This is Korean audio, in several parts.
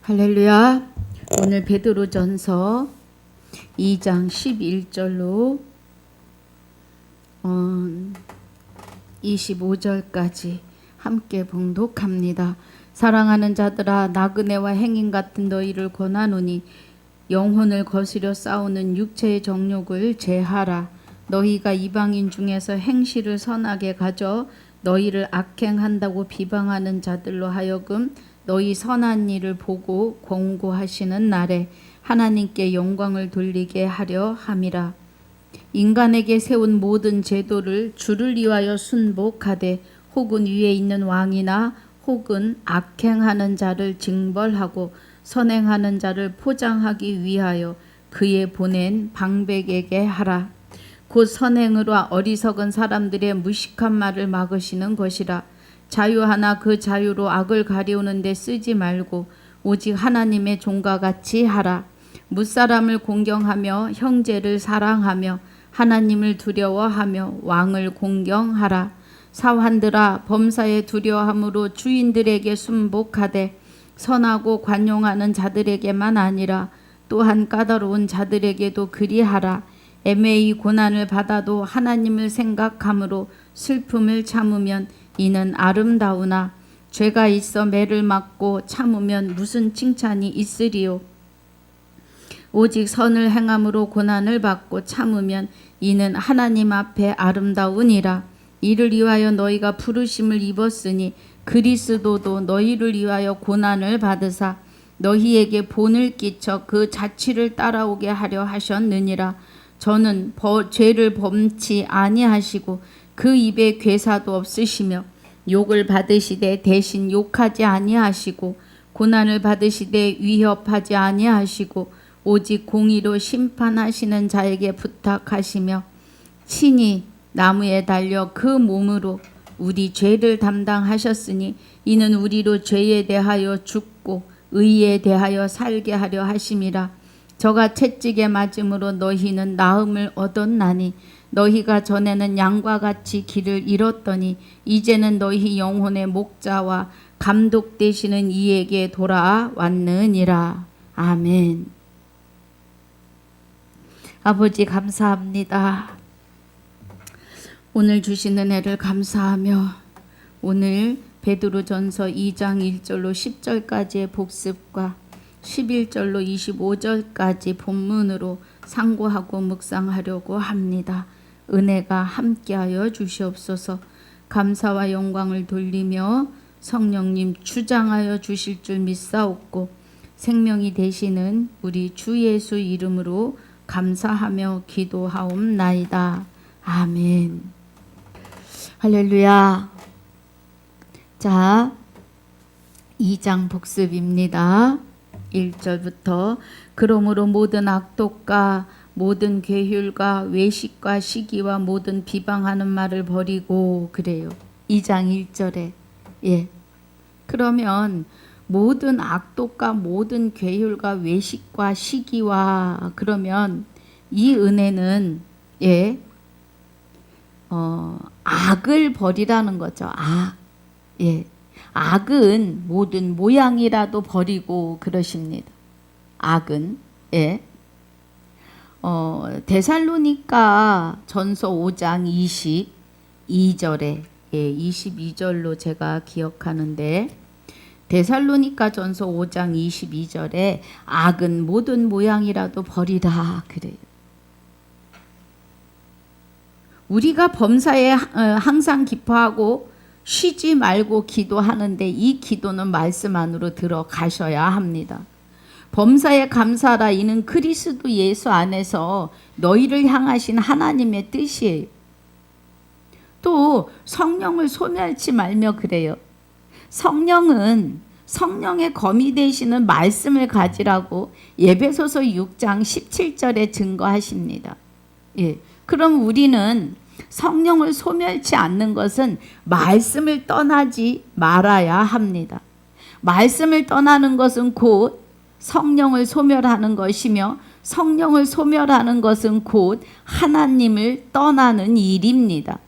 할렐루야. 오늘 베드로전서 2장 11절로 25절까지 함께 봉독합니다. 사랑하는 자들아, 나그네와 행인 같은 너희를 권하노니 영혼을 거스려 싸우는 육체의 정욕을 제하라. 너희가 이방인 중에서 행실을 선하게 가져 너희를 악행한다고 비방하는 자들로 하여금 너희 선한 일을 보고 권고하시는 날에 하나님께 영광을 돌리게 하려 함이라. 인간에게 세운 모든 제도를 주를 위하여 순복하되 혹은 위에 있는 왕이나 혹은 악행하는 자를 징벌하고 선행하는 자를 포장하기 위하여 그의 보낸 방백에게 하라. 곧 선행으로 어리석은 사람들의 무식한 말을 막으시는 것이라. 자유하나 그 자유로 악을 가리우는 데 쓰지 말고 오직 하나님의 종과 같이 하라. 무사람을 공경하며 형제를 사랑하며 하나님을 두려워하며 왕을 공경하라. 사환들아, 범사에 두려워함으로 주인들에게 순복하되 선하고 관용하는 자들에게만 아니라 또한 까다로운 자들에게도 그리하라. 애매히 고난을 받아도 하나님을 생각함으로 슬픔을 참으면 이는 아름다우나 죄가 있어 매를 맞고 참으면 무슨 칭찬이 있으리요. 오직 선을 행함으로 고난을 받고 참으면 이는 하나님 앞에 아름다우니라. 이를 위하여 너희가 부르심을 입었으니 그리스도도 너희를 위하여 고난을 받으사 너희에게 본을 끼쳐 그 자취를 따라오게 하려 하셨느니라. 저는 죄를 범치 아니하시고 그 입에 괴사도 없으시며 욕을 받으시되 대신 욕하지 아니하시고 고난을 받으시되 위협하지 아니하시고 오직 공의로 심판하시는 자에게 부탁하시며 친히 나무에 달려 그 몸으로 우리 죄를 담당하셨으니 이는 우리로 죄에 대하여 죽고 의에 대하여 살게 하려 하심이라. 저가 채찍에 맞음으로 너희는 나음을 얻었나니 너희가 전에는 양과 같이 길을 잃었더니 이제는 너희 영혼의 목자와 감독 되시는 이에게 돌아왔느니라. 아멘. 아버지 감사합니다. 오늘 주신 은혜를 감사하며 오늘 베드로전서 2장 1절로 10절까지의 복습과 11절로 25절까지 본문으로 상고하고 묵상하려고 합니다. 은혜가 함께하여 주시옵소서. 감사와 영광을 돌리며 성령님 주장하여 주실 줄 믿사옵고 생명이 되시는 우리 주 예수 이름으로 감사하며 기도하옵나이다. 아멘. 할렐루야. 자, 2장 복습입니다. 1절부터 그러므로 모든 악독과 모든 괴휼과 외식과 시기와 모든 비방하는 말을 버리고 그래요. 2장 1절에 그러면 모든 악독과 모든 괴휼과 외식과 시기와 그러면 이 은혜는 악을 버리라는 거죠. 악은 모든 모양이라도 버리고 그러십니다. 악은 데살로니가 전서 5장 22절에 22절로 제가 기억하는데 데살로니가 전서 5장 22절에 악은 모든 모양이라도 버리라 그래요. 우리가 범사에 항상 기뻐하고 쉬지 말고 기도하는데 이 기도는 말씀 안으로 들어가셔야 합니다. 범사에 감사하라. 이는 그리스도 예수 안에서 너희를 향하신 하나님의 뜻이에요. 또 성령을 소멸치 말며 그래요. 성령은 성령의 검이 되시는 말씀을 가지라고 에베소서 6장 17절에 증거하십니다. 그럼 우리는 성령을 소멸치 않는 것은 말씀을 떠나지 말아야 합니다. 말씀을 떠나는 것은 곧 성령을 소멸하는 것이며 성령을 소멸하는 것은 곧 하나님을 떠나는 일입니다.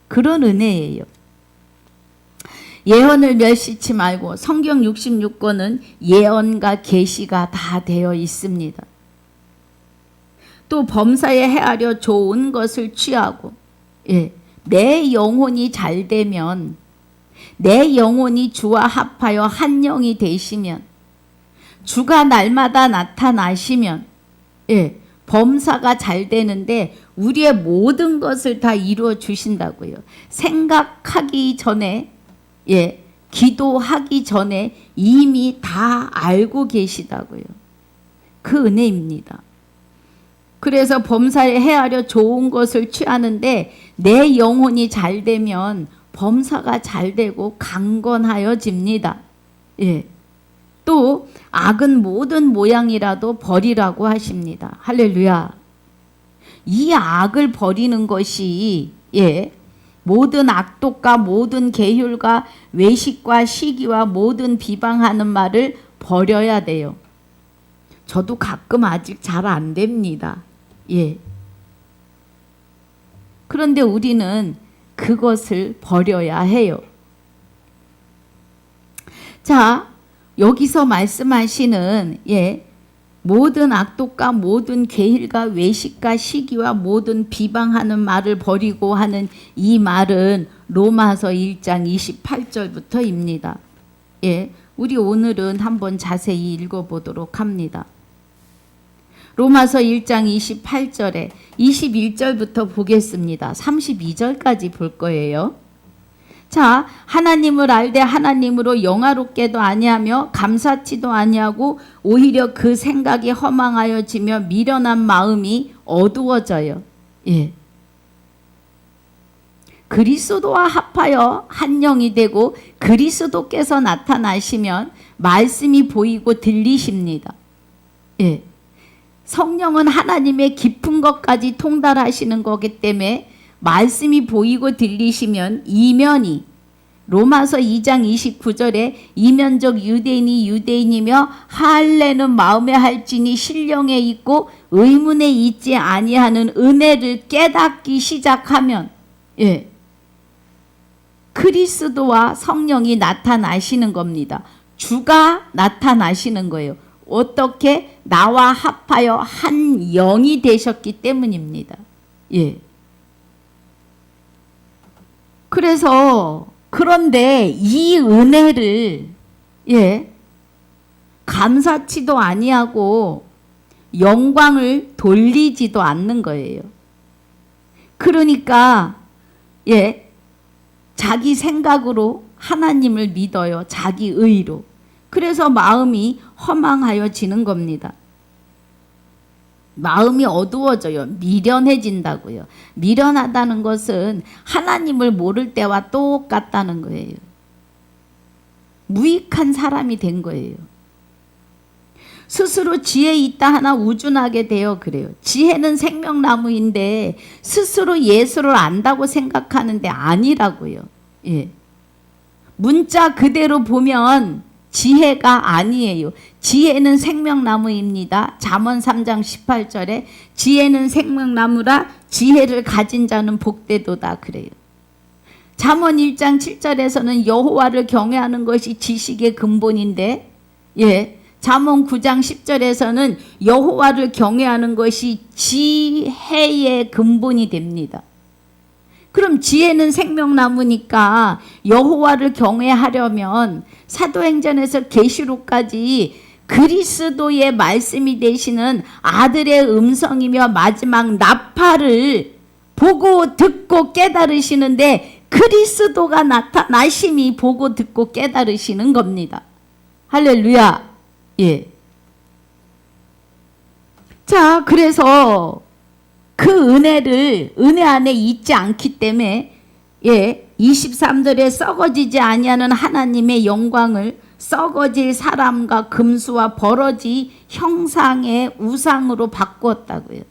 그런 은혜예요. 예언을 멸시치 말고 성경 66권은 예언과 계시가 다 되어 있습니다. 또 범사에 헤아려 좋은 것을 취하고 내 영혼이 잘 되면 내 영혼이 주와 합하여 한 영이 되시면 주가 날마다 나타나시면 범사가 잘 되는데 우리의 모든 것을 다 이루어 주신다고요. 생각하기 전에 기도하기 전에 이미 다 알고 계시다고요. 그 은혜입니다. 그래서 범사에 헤아려 좋은 것을 취하는데 내 영혼이 잘 되면 범사가 잘 되고 강건하여집니다. 또 악은 모든 모양이라도 버리라고 하십니다. 할렐루야. 이 악을 버리는 것이 모든 악독과 모든 계율과 외식과 시기와 모든 비방하는 말을 버려야 돼요. 저도 가끔 아직 잘 안 됩니다. 그런데 우리는 그것을 버려야 해요. 자, 여기서 말씀하시는 모든 악독과 모든 계율과 외식과 시기와 모든 비방하는 말을 버리고 하는 이 말은 로마서 1장 28절부터입니다. 우리 오늘은 한번 자세히 읽어보도록 합니다. 로마서 1장 28절에 21절부터 보겠습니다. 32절까지 볼 거예요. 자, 하나님을 알되 하나님으로 영화롭게도 아니하며 감사치도 아니하고 오히려 그 생각이 허망하여지며 미련한 마음이 어두워져요. 그리스도와 합하여 한 영이 되고 그리스도께서 나타나시면 말씀이 보이고 들리십니다. 성령은 하나님의 깊은 것까지 통달하시는 거기 때문에 말씀이 보이고 들리시면 이면이 로마서 2장 29절에 이면적 유대인이 유대인이며 할례는 마음에 할지니 신령에 있고 의문에 있지 아니하는 은혜를 깨닫기 시작하면 그리스도와 성령이 나타나시는 겁니다. 주가 나타나시는 거예요. 어떻게? 나와 합하여 한 영이 되셨기 때문입니다. 그래서 그런데 이 은혜를 감사치도 아니하고 영광을 돌리지도 않는 거예요. 그러니까 자기 생각으로 하나님을 믿어요. 자기 의로. 그래서 마음이 허망하여지는 겁니다. 마음이 어두워져요. 미련해진다고요. 미련하다는 것은 하나님을 모를 때와 똑같다는 거예요. 무익한 사람이 된 거예요. 스스로 지혜 있다 하나 우준하게 되어 그래요. 지혜는 생명나무인데 스스로 예수를 안다고 생각하는데 아니라고요. 문자 그대로 보면 지혜가 아니에요. 지혜는 생명나무입니다. 잠언 3장 18절에 지혜는 생명나무라 지혜를 가진 자는 복되도다 그래요. 잠언 1장 7절에서는 여호와를 경외하는 것이 지식의 근본인데 잠언 9장 10절에서는 여호와를 경외하는 것이 지혜의 근본이 됩니다. 그럼 지혜는 생명나무니까 여호와를 경외하려면 사도행전에서 계시록까지 그리스도의 말씀이 되시는 아들의 음성이며 마지막 나팔을 보고 듣고 깨달으시는데 그리스도가 나타나심이 보고 듣고 깨달으시는 겁니다. 할렐루야. 자, 그래서 그 은혜 안에 있지 않기 때문에 23절에 썩어지지 아니하는 하나님의 영광을 썩어질 사람과 금수와 버러지 형상의 우상으로 바꾸었다고요.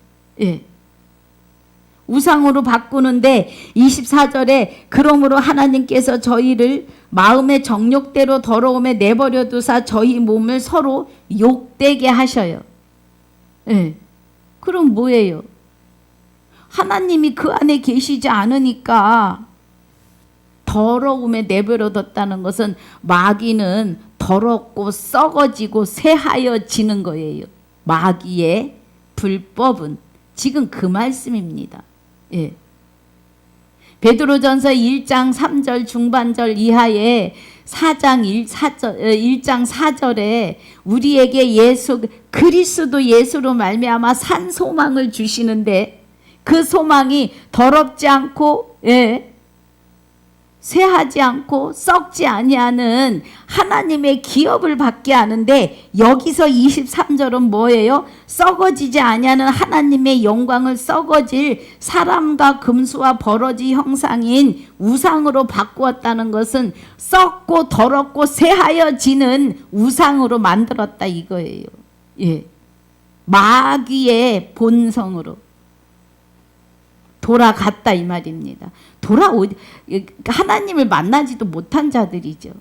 우상으로 바꾸는데 24절에 그러므로 하나님께서 저희를 마음의 정욕대로 더러움에 내버려 두사 저희 몸을 서로 욕되게 하셔요. 그럼 뭐예요? 하나님이 그 안에 계시지 않으니까 더러움에 내버려뒀다는 것은 마귀는 더럽고 썩어지고 새하여지는 거예요. 마귀의 불법은 지금 그 말씀입니다. 예. 베드로전서 1장 3절 중반절 이하에 1장 4절에 우리에게 그리스도 예수로 말미암아 산 소망을 주시는데 그 소망이 더럽지 않고 쇠하지 않고 썩지 아니하는 하나님의 기업을 받게 하는데 여기서 23절은 뭐예요? 썩어지지 아니하는 하나님의 영광을 썩어질 사람과 금수와 버러지 형상인 우상으로 바꾸었다는 것은 썩고 더럽고 쇠하여지는 우상으로 만들었다 이거예요. 예. 마귀의 본성으로 돌아갔다 이 말입니다. 하나님을 만나지도 못한 자들이죠.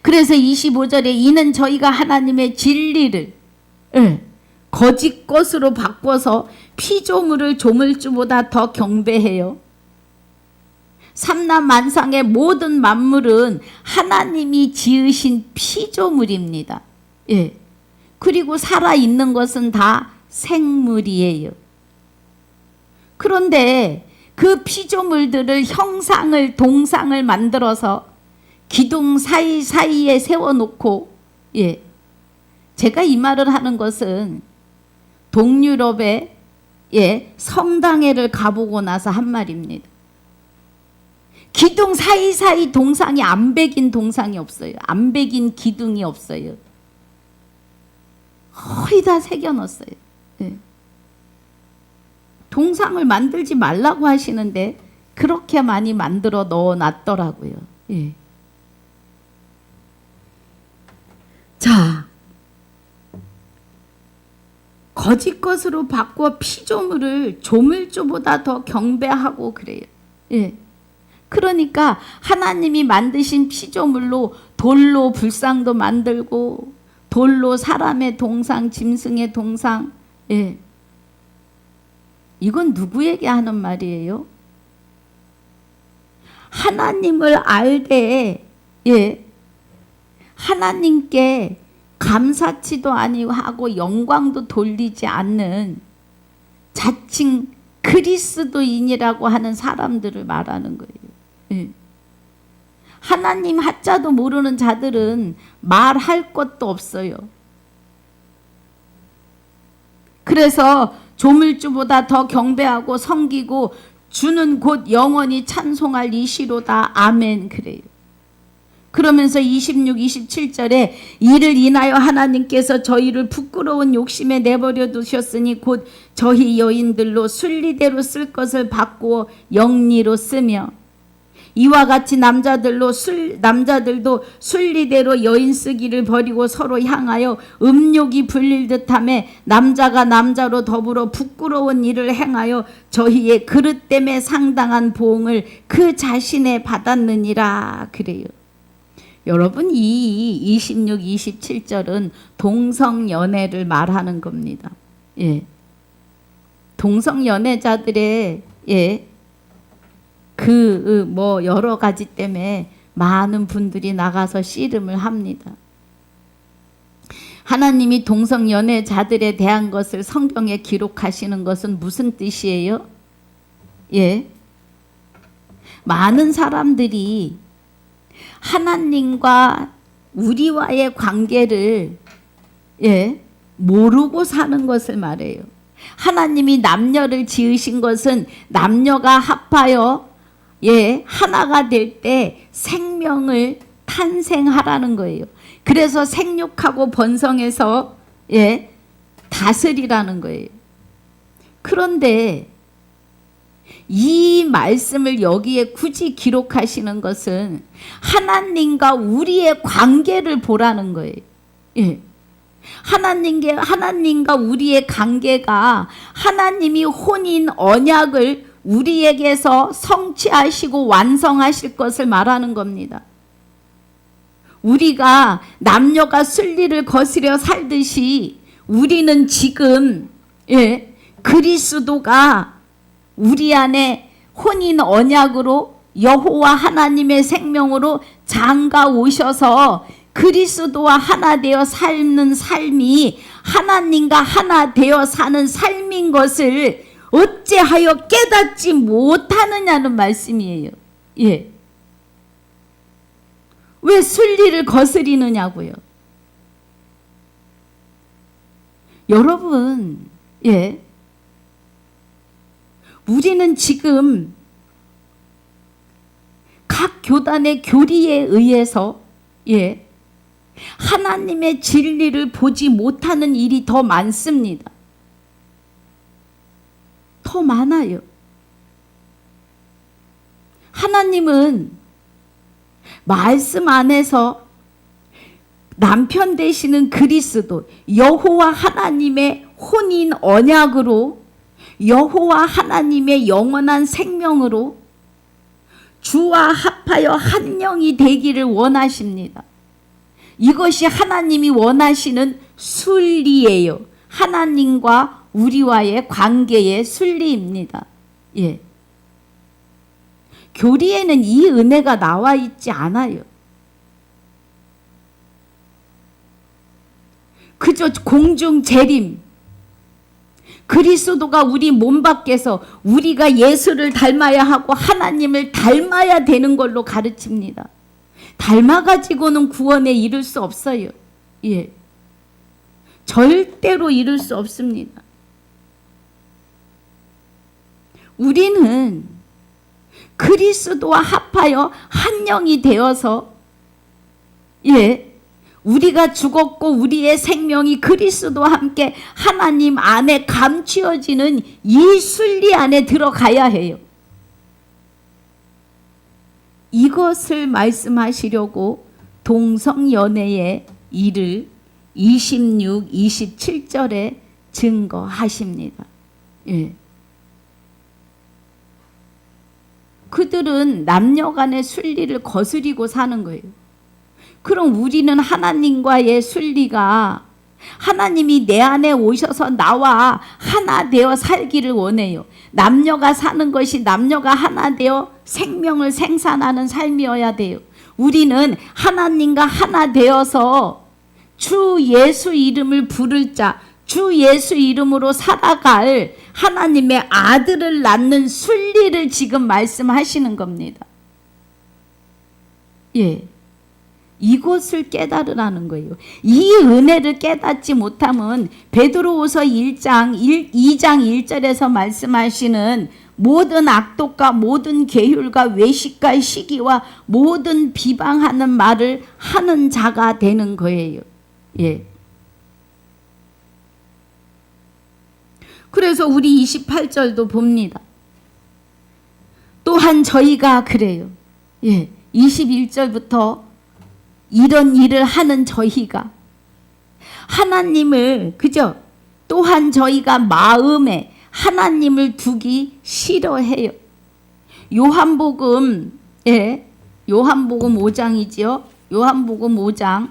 그래서 25절에 이는 저희가 하나님의 진리를 거짓 것으로 바꿔서 피조물을 조물주보다 더 경배해요. 삼라만상의 모든 만물은 하나님이 지으신 피조물입니다. 예. 그리고 살아있는 것은 다 생물이에요. 그런데 그 피조물들을 형상을 동상을 만들어서 기둥 사이사이에 세워놓고 제가 이 말을 하는 것은 동유럽의 성당회를 가보고 나서 한 말입니다. 기둥 사이사이 동상이 안 베긴 동상이 없어요. 안 베긴 기둥이 없어요. 거의 다 새겨놨어요. 동상을 만들지 말라고 하시는데 그렇게 많이 만들어 넣어놨더라고요. 예. 자, 거짓 것으로 바꿔 피조물을 조물주보다 더 경배하고 그래요. 예. 그러니까 하나님이 만드신 피조물로 돌로 불상도 만들고 돌로 사람의 동상, 짐승의 동상, 이건 누구에게 하는 말이에요? 하나님을 알되 하나님께 감사치도 아니하고 영광도 돌리지 않는 자칭 그리스도인이라고 하는 사람들을 말하는 거예요. 하나님 하자도 모르는 자들은 말할 것도 없어요. 그래서 조물주보다 더 경배하고 섬기고 주는 곧 영원히 찬송할 이시로다. 아멘. 그래요. 그러면서 26, 27절에 이를 인하여 하나님께서 저희를 부끄러운 욕심에 내버려 두셨으니 곧 저희 여인들로 순리대로 쓸 것을 바꾸어 영리로 쓰며 이와 같이 남자들도 순리대로 여인 쓰기를 버리고 서로 향하여 음욕이 불릴 듯하며 남자가 남자로 더불어 부끄러운 일을 행하여 저희의 그릇됨에 상당한 보응을 그 자신에 받았느니라. 그래요. 여러분, 이 26, 27절은 동성연애를 말하는 겁니다. 동성연애자들의 여러 가지 때문에 많은 분들이 나가서 씨름을 합니다. 하나님이 동성연애자들에 대한 것을 성경에 기록하시는 것은 무슨 뜻이에요? 많은 사람들이 하나님과 우리와의 관계를 모르고 사는 것을 말해요. 하나님이 남녀를 지으신 것은 남녀가 합하여 하나가 될 때 생명을 탄생하라는 거예요. 그래서 생육하고 번성해서 다스리라는 거예요. 그런데 이 말씀을 여기에 굳이 기록하시는 것은 하나님과 우리의 관계를 보라는 거예요. 하나님과 우리의 관계가 하나님이 혼인 언약을 우리에게서 성취하시고 완성하실 것을 말하는 겁니다. 우리가 남녀가 순리를 거스려 살듯이 우리는 지금 그리스도가 우리 안에 혼인 언약으로 여호와 하나님의 생명으로 장가 오셔서 그리스도와 하나 되어 삶는 삶이 하나님과 하나 되어 사는 삶인 것을 어찌하여 깨닫지 못하느냐는 말씀이에요. 예. 왜 순리를 거스리느냐고요. 여러분, 예. 우리는 지금 각 교단의 교리에 의해서, 예. 하나님의 진리를 보지 못하는 일이 더 많습니다. 더 많아요. 하나님은 말씀 안에서 남편 되시는 그리스도 여호와 하나님의 혼인 언약으로 여호와 하나님의 영원한 생명으로 주와 합하여 한 영이 되기를 원하십니다. 이것이 하나님이 원하시는 순리예요. 하나님과 우리와의 관계의 순리입니다. 예. 교리에는 이 은혜가 나와 있지 않아요. 그저 공중 재림. 그리스도가 우리 몸 밖에서 우리가 예수를 닮아야 하고 하나님을 닮아야 되는 걸로 가르칩니다. 닮아가지고는 구원에 이를 수 없어요. 예. 절대로 이룰 수 없습니다. 우리는 그리스도와 합하여 한 영이 되어서, 예, 우리가 죽었고 우리의 생명이 그리스도와 함께 하나님 안에 감추어지는 이 순리 안에 들어가야 해요. 이것을 말씀하시려고 동성연애의 일을 26, 27절에 증거하십니다. 예. 그들은 남녀 간의 순리를 거스리고 사는 거예요. 그럼 우리는 하나님과의 순리가 하나님이 내 안에 오셔서 나와 하나 되어 살기를 원해요. 남녀가 사는 것이 남녀가 하나 되어 생명을 생산하는 삶이어야 돼요. 우리는 하나님과 하나 되어서 주 예수 이름을 부를 자, 주 예수 이름으로 살아갈 하나님의 아들을 낳는 순리를 지금 말씀하시는 겁니다. 예. 이것을 깨달으라는 거예요. 이 은혜를 깨닫지 못하면 베드로후서 2장 1절에서 말씀하시는 모든 악독과 모든 계율과 외식과 시기와 모든 비방하는 말을 하는 자가 되는 거예요. 예. 그래서 우리 28절도 봅니다. 또한 저희가 그래요. 예. 21절부터 이런 일을 하는 저희가 하나님을, 그죠? 또한 저희가 마음에 하나님을 두기 싫어해요. 요한복음, 예, 요한복음 5장이지요. 요한복음 5장에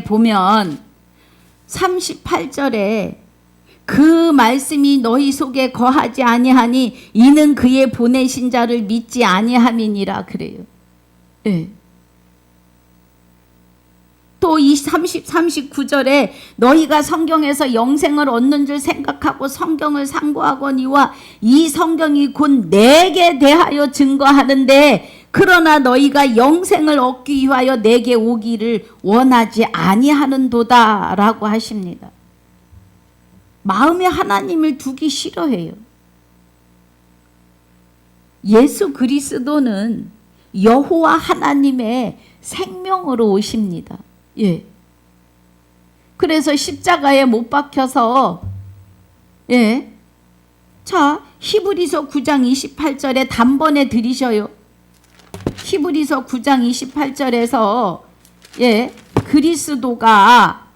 보면 38절에 그 말씀이 너희 속에 거하지 아니하니 이는 그의 보내신 자를 믿지 아니함이니라 그래요. 예. 또 이 39절에 너희가 성경에서 영생을 얻는 줄 생각하고 성경을 상고하거니와 이 성경이 곧 내게 대하여 증거하는데 그러나 너희가 영생을 얻기 위하여 내게 오기를 원하지 아니하는도다 라고 하십니다. 마음에 하나님을 두기 싫어해요. 예수 그리스도는 여호와 하나님의 생명으로 오십니다. 예. 그래서 십자가에 못 박혀서, 예. 자, 히브리서 9장 28절에 단번에 들이셔요. 히브리서 9장 28절에서, 예. 그리스도가,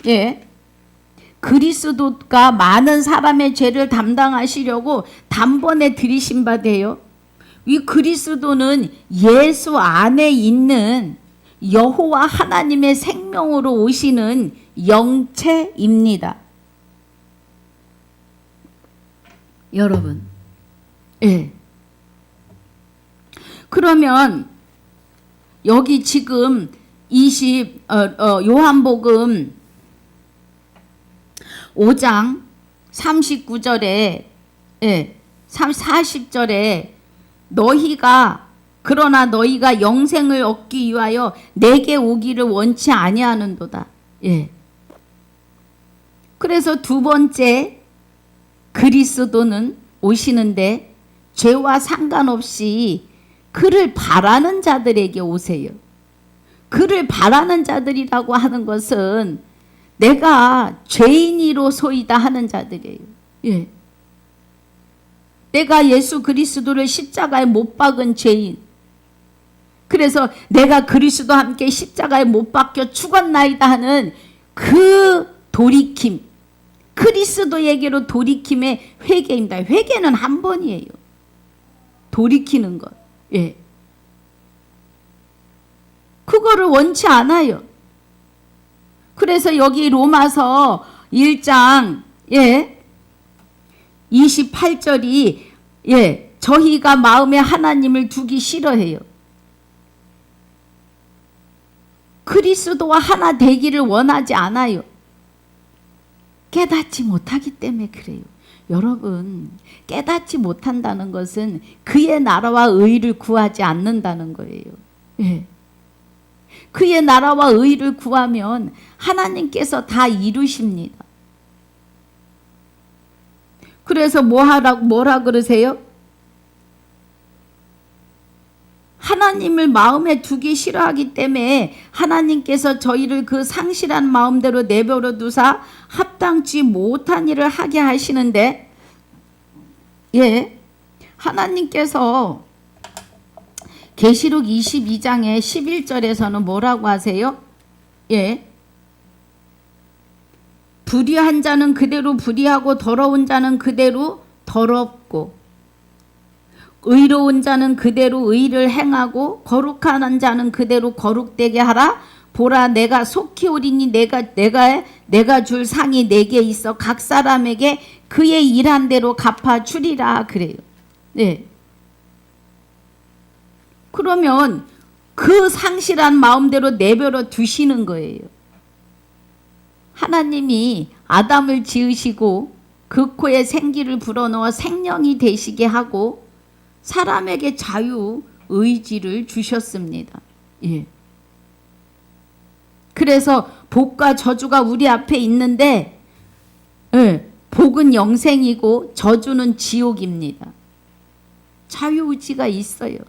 예. 그리스도가 많은 사람의 죄를 담당하시려고 단번에 들이신 바 돼요. 이 그리스도는 예수 안에 있는 여호와 하나님의 생명으로 오시는 영체입니다. 여러분. 예. 그러면 여기 지금 요한복음 5장 39절에 40절에 그러나 너희가 영생을 얻기 위하여 내게 오기를 원치 아니하는도다. 예. 그래서 두 번째 그리스도는 오시는데 죄와 상관없이 그를 바라는 자들에게 오세요. 그를 바라는 자들이라고 하는 것은 내가 죄인이로소이다 하는 자들이에요. 예. 내가 예수 그리스도를 십자가에 못 박은 죄인. 그래서 내가 그리스도와 함께 십자가에 못 박혀 죽었나이다 하는 그 돌이킴. 그리스도에게로 돌이킴의 회개입니다. 회개는 한 번이에요. 돌이키는 것. 예. 그거를 원치 않아요. 그래서 여기 로마서 1장 28절이 저희가 마음에 하나님을 두기 싫어해요. 그리스도와 하나 되기를 원하지 않아요. 깨닫지 못하기 때문에 그래요. 여러분, 깨닫지 못한다는 것은 그의 나라와 의를 구하지 않는다는 거예요. 예. 그의 나라와 의를 구하면 하나님께서 다 이루십니다. 그래서 뭐라 그러세요? 하나님을 마음에 두기 싫어하기 때문에 하나님께서 저희를 그 상실한 마음대로 내버려 두사 합당치 못한 일을 하게 하시는데, 하나님께서 계시록 22장의 11절에서는 뭐라고 하세요? 불의한 자는 그대로 불의하고 더러운 자는 그대로 더럽고 의로운 자는 그대로 의를 행하고 거룩한 자는 그대로 거룩되게 하라. 보라, 내가 속히 오리니 내가 줄 상이 내게 있어 각 사람에게 그의 일한 대로 갚아주리라 그래요. 네. 그러면 그 상실한 마음대로 내버려 두시는 거예요. 하나님이 아담을 지으시고 그 코에 생기를 불어넣어 생명이 되시게 하고 사람에게 자유 의지를 주셨습니다. 예. 그래서 복과 저주가 우리 앞에 있는데, 복은 영생이고 저주는 지옥입니다. 자유 의지가 있어요.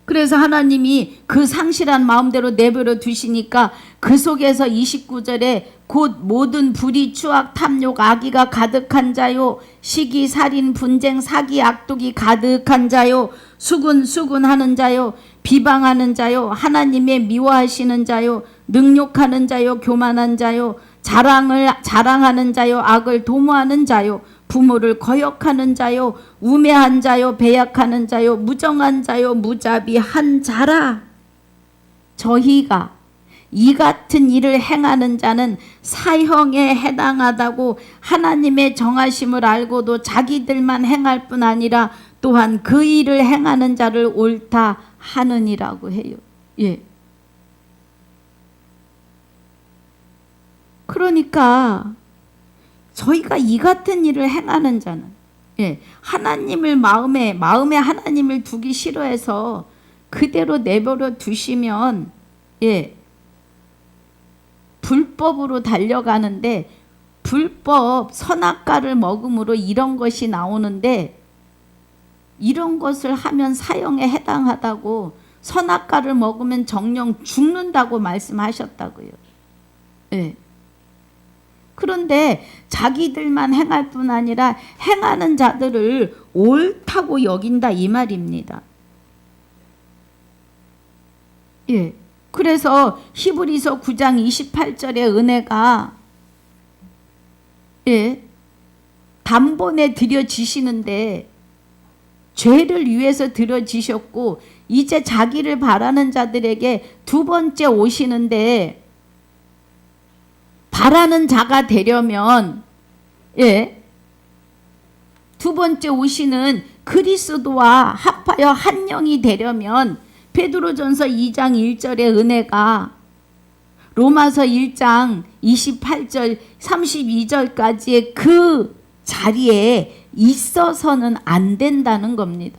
그래서 하나님이 그 상실한 마음대로 내버려 두시니까 그 속에서 29절에 곧 모든 불의, 추악, 탐욕, 악의가 가득한 자요, 시기, 살인, 분쟁, 사기, 악독이 가득한 자요, 수군하는 자요, 비방하는 자요, 하나님의 미워하시는 자요, 능욕하는 자요, 교만한 자요, 자랑하는 자요, 악을 도모하는 자요, 부모를 거역하는 자요, 우매한 자요, 배약하는 자요, 무정한 자요, 무자비한 자라. 저희가 이 같은 일을 행하는 자는 사형에 해당하다고 하나님의 정하심을 알고도 자기들만 행할 뿐 아니라 또한 그 일을 행하는 자를 옳다 하느니라고 해요. 예. 그러니까 저희가 이 같은 일을 행하는 자는 하나님을 마음에 하나님을 두기 싫어해서 그대로 내버려 두시면 불법으로 달려가는데, 불법 선악과를 먹음으로 이런 것이 나오는데, 이런 것을 하면 사형에 해당하다고, 선악과를 먹으면 정령 죽는다고 말씀하셨다고요. 그런데 자기들만 행할 뿐 아니라 행하는 자들을 옳다고 여긴다 이 말입니다. 그래서 히브리서 9장 28절의 은혜가 단번에 드려지시는데, 죄를 위해서 드려지셨고 이제 자기를 바라는 자들에게 두 번째 오시는데, 말하는 자가 되려면 두 번째 오시는 그리스도와 합하여 한 영이 되려면 베드로전서 2장 1절의 은혜가 로마서 1장 28절 32절까지의 그 자리에 있어서는 안 된다는 겁니다.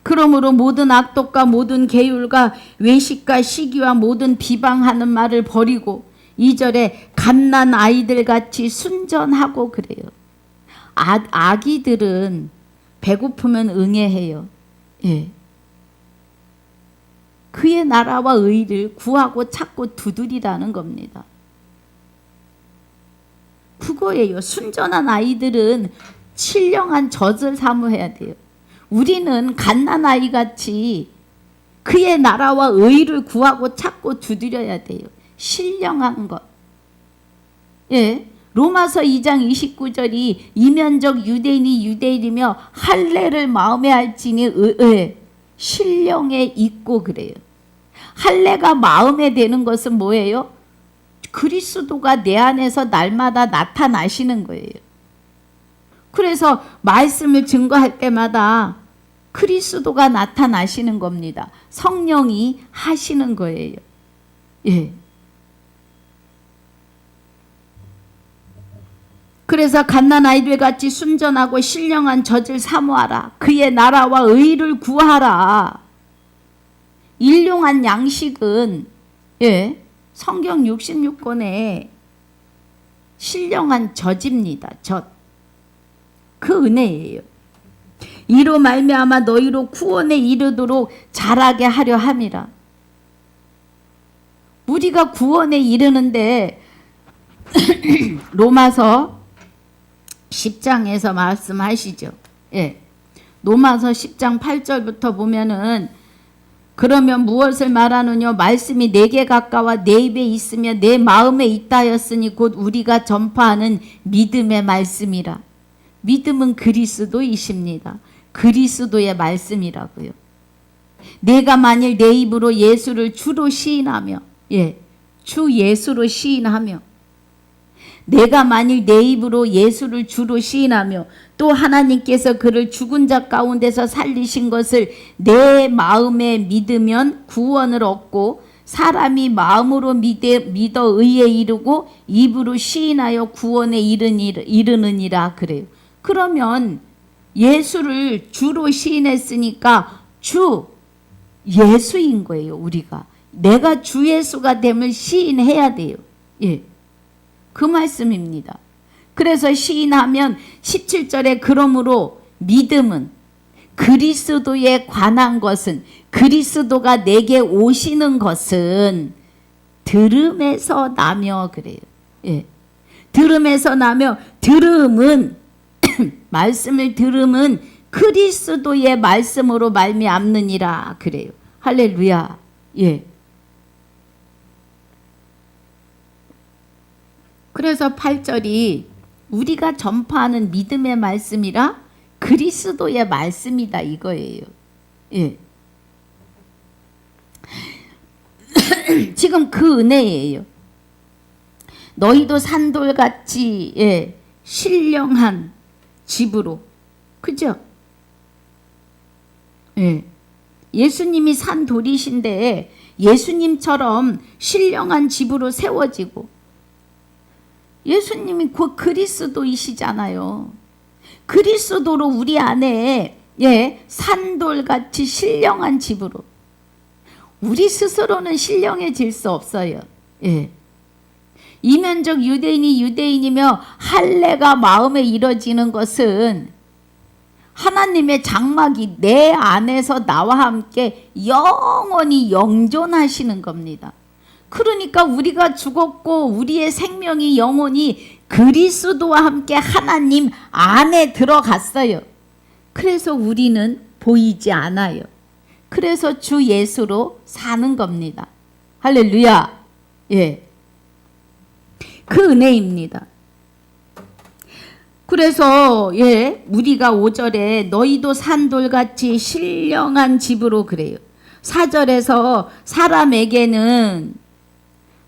그러므로 모든 악독과 모든 계율과 외식과 시기와 모든 비방하는 말을 버리고 2절에 갓난 아이들 같이 순전하고 그래요. 아기들은 배고프면 응애해요. 그의 나라와 의를 구하고 찾고 두드리라는 겁니다. 그거예요. 순전한 아이들은 신령한 젖을 사모해야 돼요. 우리는 갓난아이 같이 그의 나라와 의를 구하고 찾고 두드려야 돼요. 신령한 것. 로마서 2장 29절이 이면적 유대인이 유대인이며 할례를 마음에 할지니 신령에 있고 그래요. 할례가 마음에 되는 것은 뭐예요? 그리스도가 내 안에서 날마다 나타나시는 거예요. 그래서 말씀을 증거할 때마다 그리스도가 나타나시는 겁니다. 성령이 하시는 거예요. 그래서 갓난아이들 같이 순전하고 신령한 젖을 사모하라. 그의 나라와 의를 구하라. 일용한 양식은 성경 66권에 신령한 젖입니다. 젖. 그 은혜예요. 이로 말미암아 너희로 구원에 이르도록 자라게 하려 함이라. 우리가 구원에 이르는데 로마서 10장에서 말씀하시죠. 로마서 10장 8절부터 보면은 그러면 무엇을 말하느냐? 말씀이 내게 가까워 내 입에 있으며 내 마음에 있다 하였으니 곧 우리가 전파하는 믿음의 말씀이라. 믿음은 그리스도이십니다. 그리스도의 말씀이라고요. 내가 만일 내 입으로 예수를 주로 시인하며 주 예수로 시인하며 내가 만일 내 입으로 예수를 주로 시인하며 또 하나님께서 그를 죽은 자 가운데서 살리신 것을 내 마음에 믿으면 구원을 얻고 사람이 마음으로 믿어 의에 이르고 입으로 시인하여 구원에 이르느니라 그래요. 그러면 예수를 주로 시인했으니까 주 예수인 거예요. 우리가 내가 주 예수가 됨을 시인해야 돼요. 그 말씀입니다. 그래서 시인하면 17절에 그러므로 믿음은 그리스도에 관한 것은 그리스도가 내게 오시는 것은 들음에서 나며 그래요. 들음에서 나며 들음은 말씀을 들음은 그리스도의 말씀으로 말미암느니라 그래요. 할렐루야. 그래서 8절이 우리가 전파하는 믿음의 말씀이라 그리스도의 말씀이다 이거예요. 지금 그 은혜예요. 너희도 산돌같이 신령한 집으로, 그죠? 예수님이 산돌이신데 예수님처럼 신령한 집으로 세워지고 예수님이 곧 그리스도이시잖아요. 그리스도로 우리 안에 산돌같이 신령한 집으로 우리 스스로는 신령해질 수 없어요. 이면적 유대인이 유대인이며 할례가 마음에 이뤄지는 것은 하나님의 장막이 내 안에서 나와 함께 영원히 영존하시는 겁니다. 그러니까 우리가 죽었고 우리의 생명이 영원히 그리스도와 함께 하나님 안에 들어갔어요. 그래서 우리는 보이지 않아요. 그래서 주 예수로 사는 겁니다. 할렐루야. 그 은혜입니다. 그래서 우리가 5절에 너희도 산돌같이 신령한 집으로 그래요. 4절에서 사람에게는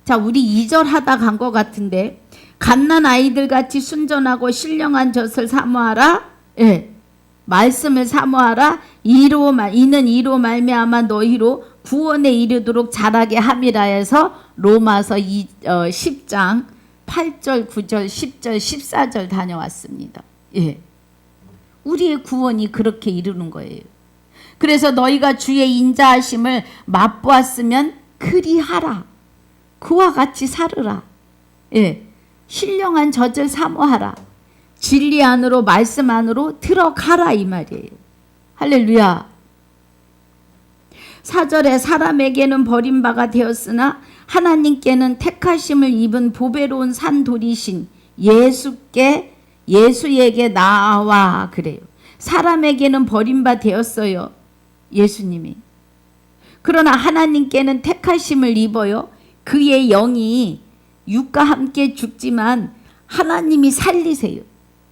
자, 우리 2절 하다 간 것 같은데, 갓난 아이들 같이 순전하고 신령한 젖을 사모하라. 예. 말씀을 사모하라. 이는 이로 말미암아 너희로 구원에 이르도록 자라게 함이라 해서 로마서 10장 8절, 9절, 10절, 14절 다녀왔습니다. 예. 우리의 구원이 그렇게 이루는 거예요. 그래서 너희가 주의 인자하심을 맛보았으면 그리하라. 그와 같이 살으라. 예. 신령한 젖을 사모하라. 진리 안으로, 말씀 안으로 들어가라, 이 말이에요. 할렐루야. 4절에 사람에게는 버림바가 되었으나 하나님께는 택하심을 입은 보배로운 산돌이신 예수에게 나와. 그래요. 사람에게는 버림바 되었어요, 예수님이. 그러나 하나님께는 택하심을 입어요. 그의 영이 육과 함께 죽지만 하나님이 살리세요.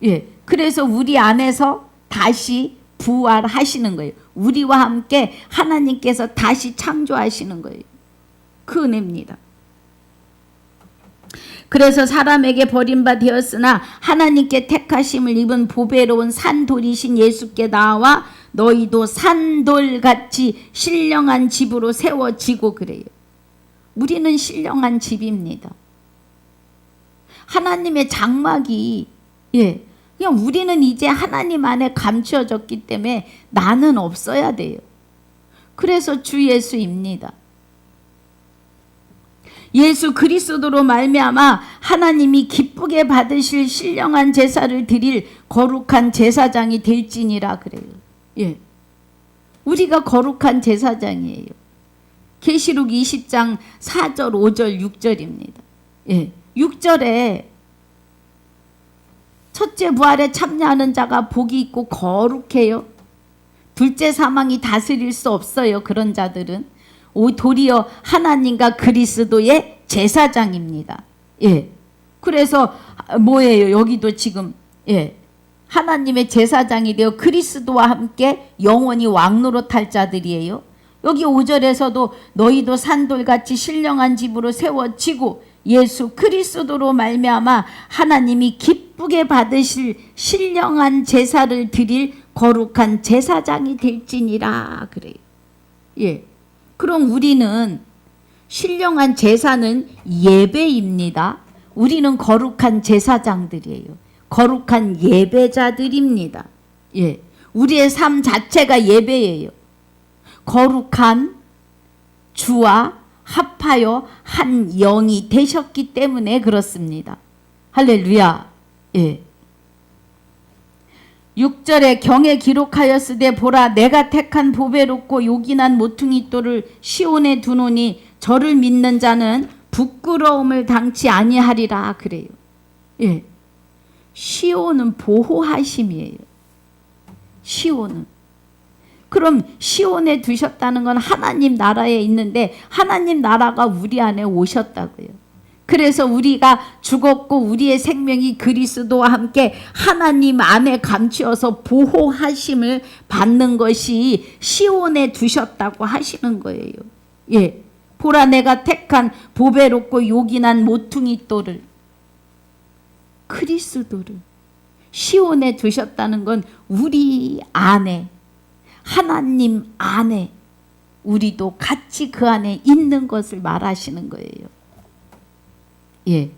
예. 그래서 우리 안에서 다시 부활하시는 거예요. 우리와 함께 하나님께서 다시 창조하시는 거예요. 그 은혜입니다. 그래서 사람에게 버림바 되었으나 하나님께 택하심을 입은 보배로운 산돌이신 예수께 나와 너희도 산돌같이 신령한 집으로 세워지고. 그래요. 우리는 신령한 집입니다. 하나님의 장막이, 예, 그냥 우리는 이제 하나님 안에 감추어졌기 때문에 나는 없어야 돼요. 그래서 주 예수입니다. 예수 그리스도로 말미암아 하나님이 기쁘게 받으실 신령한 제사를 드릴 거룩한 제사장이 될지니라. 그래요. 예, 우리가 거룩한 제사장이에요. 계시록 20장 4절, 5절, 6절입니다. 예, 6절에 첫째 부활에 참여하는 자가 복이 있고 거룩해요. 둘째 사망이 다스릴 수 없어요. 그런 자들은 도리어 하나님과 그리스도의 제사장입니다. 예. 그래서 뭐예요? 여기도 지금, 예, 하나님의 제사장이 되어 그리스도와 함께 영원히 왕노릇할 자들이에요. 여기 5절에서도 너희도 산돌같이 신령한 집으로 세워지고 예수 그리스도로 말미암아 하나님이 기쁘게 받으실 신령한 제사를 드릴 거룩한 제사장이 될지니라. 그래요. 예. 그럼 우리는 신령한 제사는 예배입니다. 우리는 거룩한 제사장들이에요. 거룩한 예배자들입니다. 예. 우리의 삶 자체가 예배예요. 거룩한 주와 합하여 한 영이 되셨기 때문에 그렇습니다. 할렐루야. 예. 6절에 경에 기록하였으되 보라 내가 택한 보배롭고 요긴한 모퉁이돌을 시온에 두노니 저를 믿는 자는 부끄러움을 당치 아니하리라. 그래요. 예. 시온은 보호하심이에요. 시온은. 그럼 시온에 두셨다는 건 하나님 나라에 있는데 하나님 나라가 우리 안에 오셨다고요. 그래서 우리가 죽었고 우리의 생명이 그리스도와 함께 하나님 안에 감추어서 보호하심을 받는 것이 시온에 두셨다고 하시는 거예요. 예, 보라 내가 택한 보배롭고 요긴한 모퉁이돌을, 그리스도를 시온에 두셨다는 건 우리 안에, 하나님 안에 우리도 같이 그 안에 있는 것을 말하시는 거예요. 예.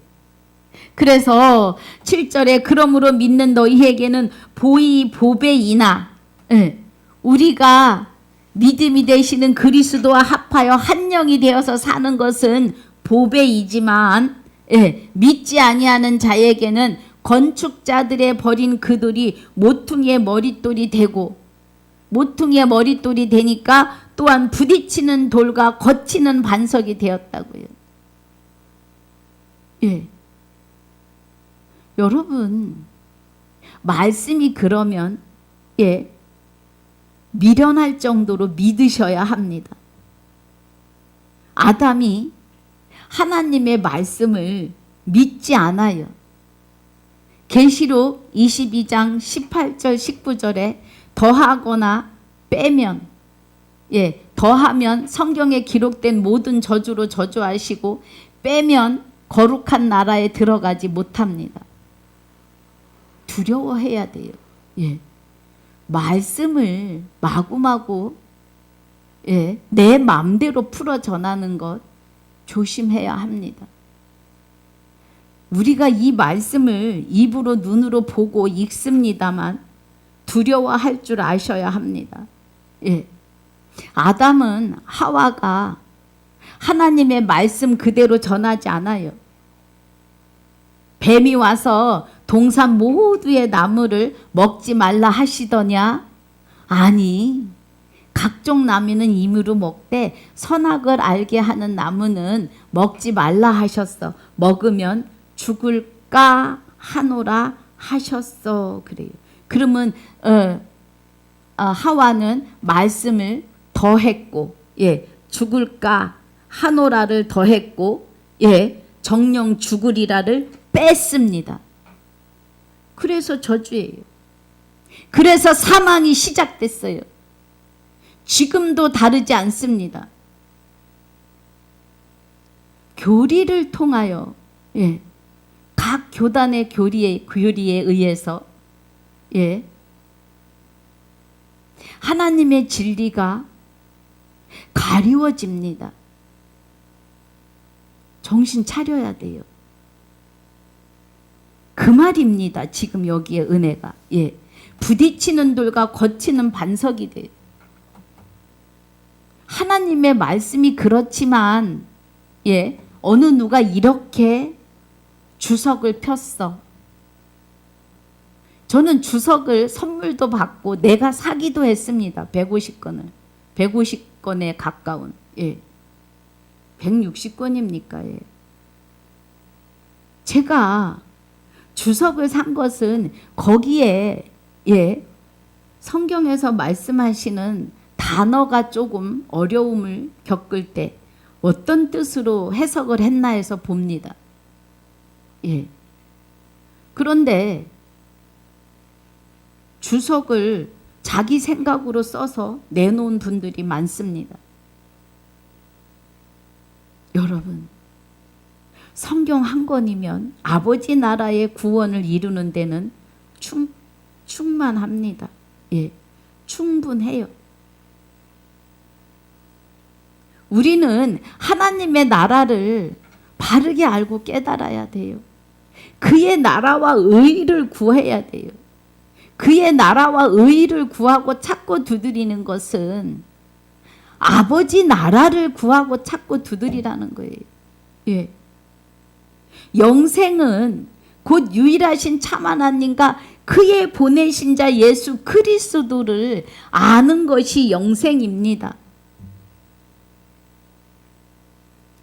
그래서 7절에 그러므로 믿는 너희에게는 보배이나, 예, 우리가 믿음이 되시는 그리스도와 합하여 한 영이 되어서 사는 것은 보배이지만, 예, 믿지 아니하는 자에게는 건축자들의 버린 그 돌이 모퉁이의 머릿돌이 되고, 모퉁이의 머릿돌이 되니까 또한 부딪히는 돌과 거치는 반석이 되었다고요. 예. 여러분, 말씀이 그러면, 예, 미련할 정도로 믿으셔야 합니다. 아담이 하나님의 말씀을 믿지 않아요. 계시록 22장 18절 19절에 더하거나 빼면, 예, 더하면 성경에 기록된 모든 저주로 저주하시고 빼면 거룩한 나라에 들어가지 못합니다. 두려워해야 돼요. 예. 말씀을 마구마구 내 마음대로 풀어 전하는 것 조심해야 합니다. 우리가 이 말씀을 입으로 눈으로 보고 읽습니다만 두려워할 줄 아셔야 합니다. 예. 아담은 하와가 하나님의 말씀 그대로 전하지 않아요. 뱀이 와서 동산 모두의 나무를 먹지 말라 하시더냐? 아니, 각종 나무는 임의로 먹되 선악을 알게 하는 나무는 먹지 말라 하셨어. 먹으면 죽을까 하노라 하셨어. 그래요. 그러면 하와는 말씀을 더했고, 죽을까 하노라를 더했고, 정령 죽으리라를 뺐습니다. 그래서 저주예요. 그래서 사망이 시작됐어요. 지금도 다르지 않습니다. 교리를 통하여 각 교단의 교리에 의해서 하나님의 진리가 가리워집니다. 정신 차려야 돼요. 그 말입니다. 지금 여기에 은혜가. 부딪히는 돌과 거치는 반석이 돼요. 하나님의 말씀이 그렇지만 어느 누가 이렇게 주석을 폈어. 저는 주석을 선물도 받고 내가 사기도 했습니다. 150권을. 150권에 가까운. 160권입니까? 제가 주석을 산 것은 거기에 성경에서 말씀하시는 단어가 조금 어려움을 겪을 때 어떤 뜻으로 해석을 했나 해서 봅니다. 그런데 주석을 자기 생각으로 써서 내놓은 분들이 많습니다. 여러분, 성경 한 권이면 아버지 나라의 구원을 이루는 데는 충만합니다. 충분해요. 우리는 하나님의 나라를 바르게 알고 깨달아야 돼요. 그의 나라와 의를 구해야 돼요. 그의 나라와 의를 구하고 찾고 두드리는 것은 아버지 나라를 구하고 찾고 두드리라는 거예요. 영생은 곧 유일하신 참 하나님과 그의 보내신 자 예수 그리스도를 아는 것이 영생입니다.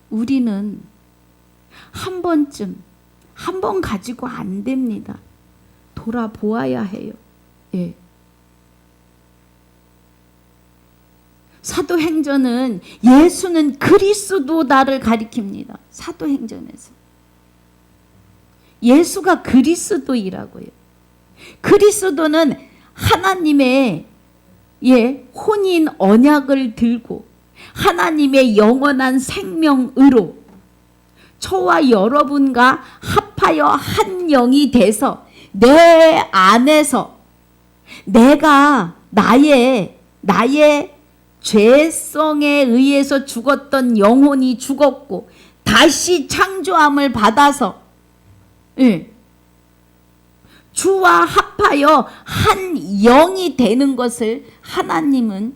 우리는 한 번 가지고 안 됩니다. 돌아보아야 해요. 사도행전은 예수는 그리스도다를 가리킵니다. 사도행전에서. 예수가 그리스도이라고요. 그리스도는 하나님의 혼인 언약을 들고 하나님의 영원한 생명으로 저와 여러분과 합하여 한 영이 돼서 내 안에서 내가 나의 죄성에 의해서 죽었던 영혼이 죽었고 다시 창조함을 받아서 주와 합하여 한 영이 되는 것을 하나님은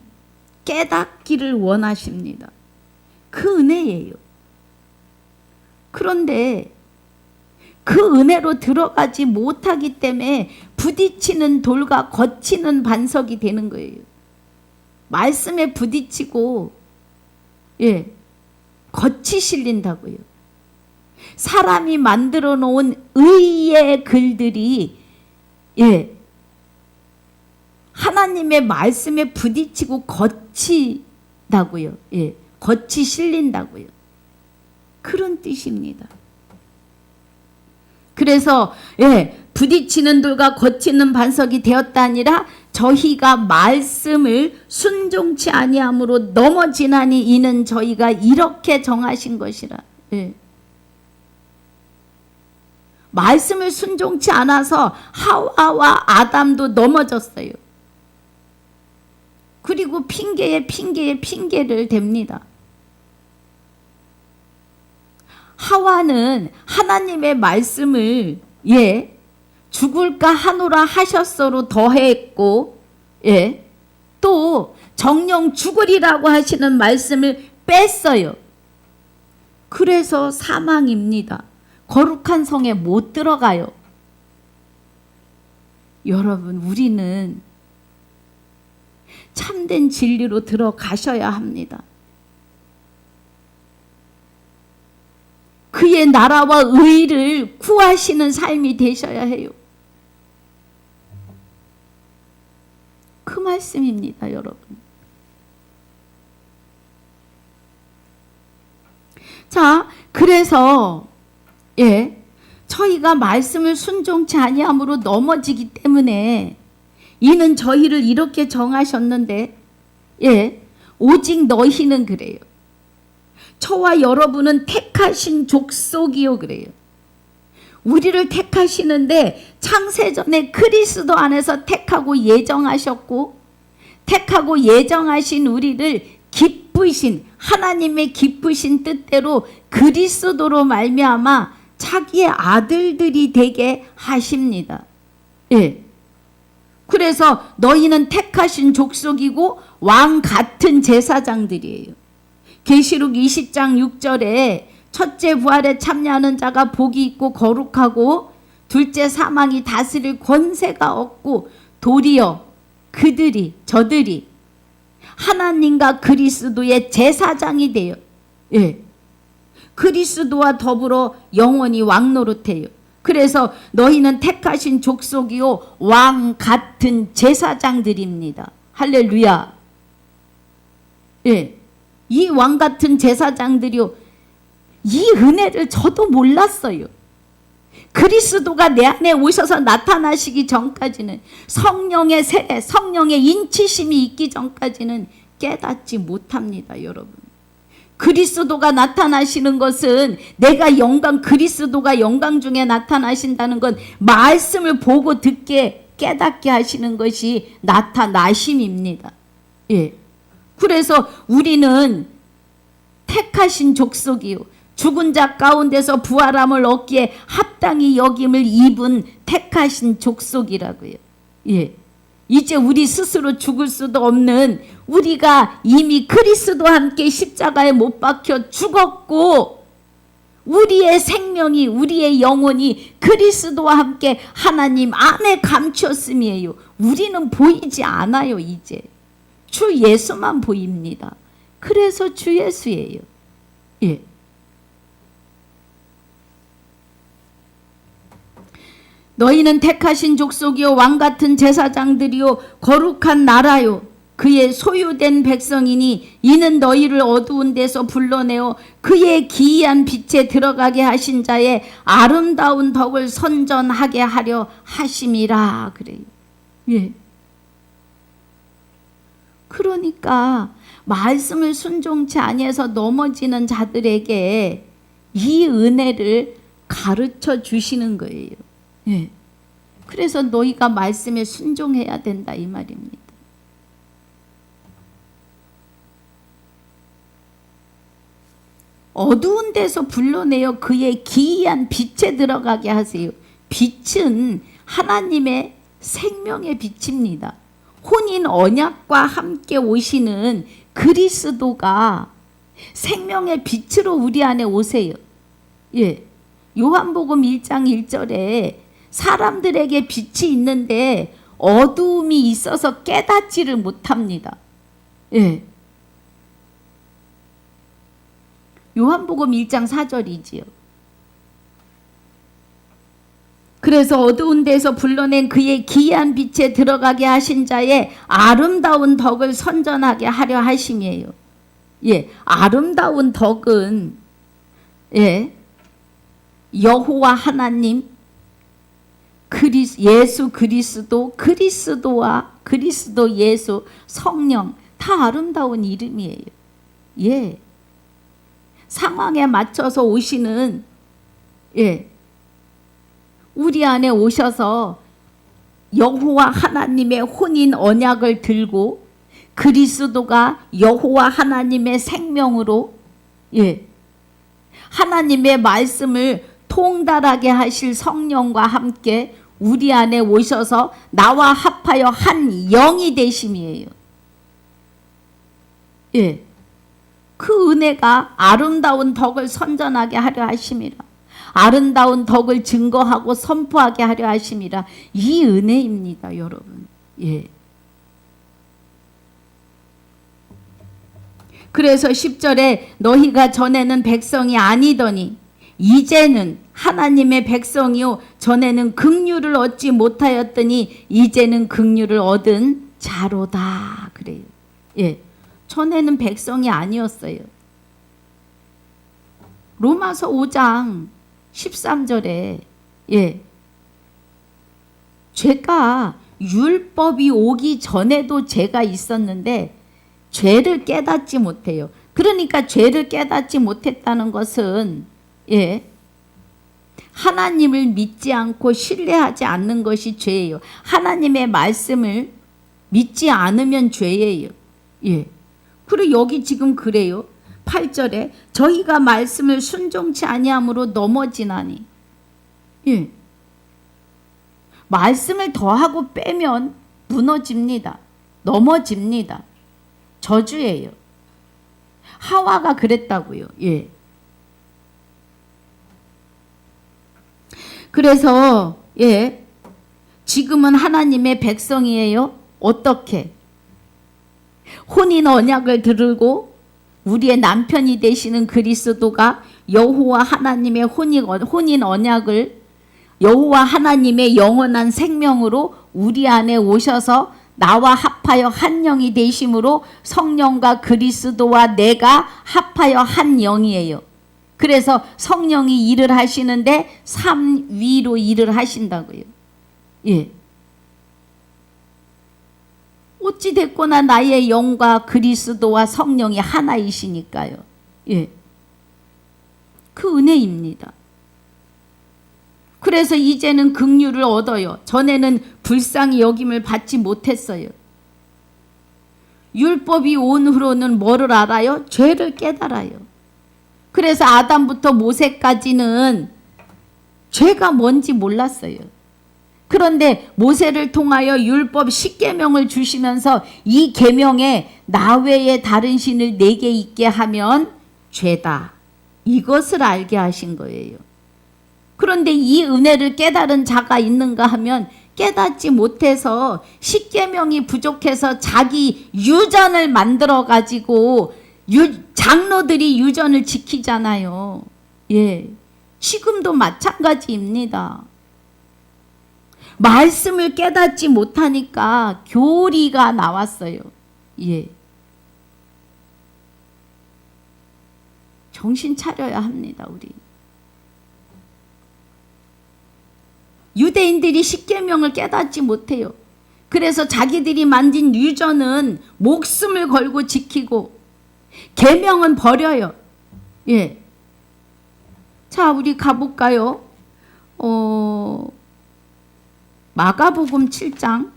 깨닫기를 원하십니다. 그 은혜예요. 그런데 그 은혜로 들어가지 못하기 때문에 부딪히는 돌과 거치는 반석이 되는 거예요. 말씀에 부딪히고 겉이 실린다고요. 사람이 만들어 놓은 의의 글들이 하나님의 말씀에 부딪히고 거치다고요. 겉이 실린다고요. 그런 뜻입니다. 그래서 부딪히는 돌과 거치는 반석이 되었다 아니라 저희가 말씀을 순종치 아니함으로 넘어지나니 이는 저희가 이렇게 정하신 것이라. 말씀을 순종치 않아서 하와와 아담도 넘어졌어요. 그리고 핑계에 핑계를 댑니다. 하와는 하나님의 말씀을 죽을까 하노라 하셨어로 더했고 또 정령 죽으리라고 하시는 말씀을 뺐어요. 그래서 사망입니다. 거룩한 성에 못 들어가요. 여러분, 우리는 참된 진리로 들어가셔야 합니다. 그의 나라와 의를 구하시는 삶이 되셔야 해요. 그 말씀입니다, 여러분. 자, 그래서 저희가 말씀을 순종치 아니함으로 넘어지기 때문에 이는 저희를 이렇게 정하셨는데 오직 너희는 그래요. 저와 여러분은 택하신 족속이요 그래요. 우리를 택하시는데 창세전에 그리스도 안에서 택하고 예정하셨고 택하고 예정하신 우리를 기쁘신 하나님의 기쁘신 뜻대로 그리스도로 말미암아 자기의 아들들이 되게 하십니다. 그래서 너희는 택하신 족속이고 왕 같은 제사장들이에요. 계시록 20장 6절에 첫째 부활에 참여하는 자가 복이 있고 거룩하고 둘째 사망이 다스릴 권세가 없고 도리어 저들이 하나님과 그리스도의 제사장이 돼요. 그리스도와 더불어 영원히 왕노릇해요. 그래서 너희는 택하신 족속이요 왕 같은 제사장들입니다. 할렐루야. 이 왕 같은 제사장들이요, 이 은혜를 저도 몰랐어요. 그리스도가 내 안에 오셔서 나타나시기 전까지는, 성령의 세례, 성령의 인치심이 있기 전까지는 깨닫지 못합니다, 여러분. 그리스도가 나타나시는 것은 내가 영광, 그리스도가 영광 중에 나타나신다는 건 말씀을 보고 듣게 깨닫게 하시는 것이 나타나심입니다. 그래서 우리는 택하신 족속이요 죽은 자 가운데서 부활함을 얻기에 합당히 여김을 입은 택하신 족속이라고요. 이제 우리 스스로 죽을 수도 없는, 우리가 이미 그리스도와 함께 십자가에 못 박혀 죽었고 우리의 생명이, 우리의 영혼이 그리스도와 함께 하나님 안에 감추었음이에요. 우리는 보이지 않아요. 이제 주 예수만 보입니다. 그래서 주 예수예요. 너희는 택하신 족속이요 왕같은 제사장들이요 거룩한 나라요 그의 소유된 백성이니 이는 너희를 어두운 데서 불러내어 그의 기이한 빛에 들어가게 하신 자의 아름다운 덕을 선전하게 하려 하심이라 그래요. 그러니까 말씀을 순종치 아니해서 넘어지는 자들에게 이 은혜를 가르쳐 주시는 거예요. 그래서 너희가 말씀에 순종해야 된다 이 말입니다. 어두운 데서 불러내어 그의 기이한 빛에 들어가게 하세요. 빛은 하나님의 생명의 빛입니다. 혼인 언약과 함께 오시는 그리스도가 생명의 빛으로 우리 안에 오세요. 요한복음 1장 1절에 사람들에게 빛이 있는데 어두움이 있어서 깨닫지를 못합니다. 요한복음 1장 4절이지요. 그래서 어두운 데서 불러낸 그의 기이한 빛에 들어가게 하신 자의 아름다운 덕을 선전하게 하려 하심이에요. 아름다운 덕은 여호와 하나님, 예수 그리스도, 그리스도와 그리스도 예수, 성령 다 아름다운 이름이에요. 상황에 맞춰서 오시는 우리 안에 오셔서 여호와 하나님의 혼인 언약을 들고 그리스도가 여호와 하나님의 생명으로 하나님의 말씀을 통달하게 하실 성령과 함께 우리 안에 오셔서 나와 합하여 한 영이 되심이에요. 그 은혜가 아름다운 덕을 선전하게 하려 하심이라. 아름다운 덕을 증거하고 선포하게 하려 하심이라. 이 은혜입니다, 여러분. 그래서 10절에 너희가 전에는 백성이 아니더니 이제는 하나님의 백성이요 전에는 긍휼을 얻지 못하였더니 이제는 긍휼을 얻은 자로다 그래요. 전에는 백성이 아니었어요. 로마서 5장 13절에 죄가 율법이 오기 전에도 죄가 있었는데 죄를 깨닫지 못해요. 그러니까 죄를 깨닫지 못했다는 것은 하나님을 믿지 않고 신뢰하지 않는 것이 죄예요. 하나님의 말씀을 믿지 않으면 죄예요. 그리고 여기 지금 그래요. 8절에 저희가 말씀을 순종치 아니함으로 넘어지나니 말씀을 더하고 빼면 무너집니다. 넘어집니다. 저주예요. 하와가 그랬다고요. 그래서 지금은 하나님의 백성이에요. 어떻게? 혼인 언약을 들고 우리의 남편이 되시는 그리스도가 여호와 하나님의 혼인 언약을 여호와 하나님의 영원한 생명으로 우리 안에 오셔서 나와 합하여 한 영이 되심으로 성령과 그리스도와 내가 합하여 한 영이에요. 그래서 성령이 일을 하시는데 삼위로 일을 하신다고요. 어찌 됐거나 나의 영과 그리스도와 성령이 하나이시니까요. 그 은혜입니다. 그래서 이제는 긍휼을 얻어요. 전에는 불쌍히 여김을 받지 못했어요. 율법이 온 후로는 뭐를 알아요? 죄를 깨달아요. 그래서 아담부터 모세까지는 죄가 뭔지 몰랐어요. 그런데 모세를 통하여 율법 10계명을 주시면서 이 계명에 나 외에 다른 신을 내게 있게 하면 죄다. 이것을 알게 하신 거예요. 그런데 이 은혜를 깨달은 자가 있는가 하면 깨닫지 못해서 10계명이 부족해서 자기 유전을 만들어 가지고 장로들이 유전을 지키잖아요. 지금도 마찬가지입니다. 말씀을 깨닫지 못하니까 교리가 나왔어요. 정신 차려야 합니다, 우리. 유대인들이 10계명을 깨닫지 못해요. 그래서 자기들이 만든 유전은 목숨을 걸고 지키고 계명은 버려요. 자, 우리 가볼까요? 마가복음 7장.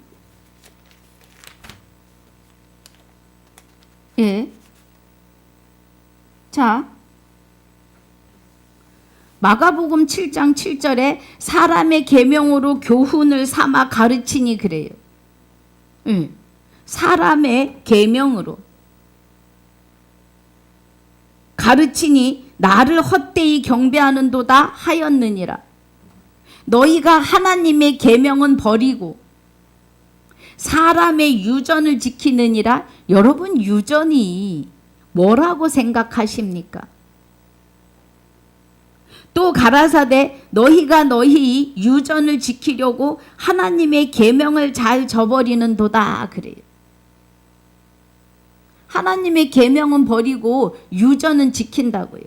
자, 마가복음 7장 7절에 사람의 계명으로 교훈을 삼아 가르치니 그래요. 사람의 계명으로 가르치니 나를 헛되이 경배하는도다 하였느니라. 너희가 하나님의 계명은 버리고 사람의 유전을 지키느니라. 여러분, 유전이 뭐라고 생각하십니까? 또 가라사대 너희가 너희 유전을 지키려고 하나님의 계명을 잘 저버리는도다 그래요. 하나님의 계명은 버리고 유전은 지킨다고요.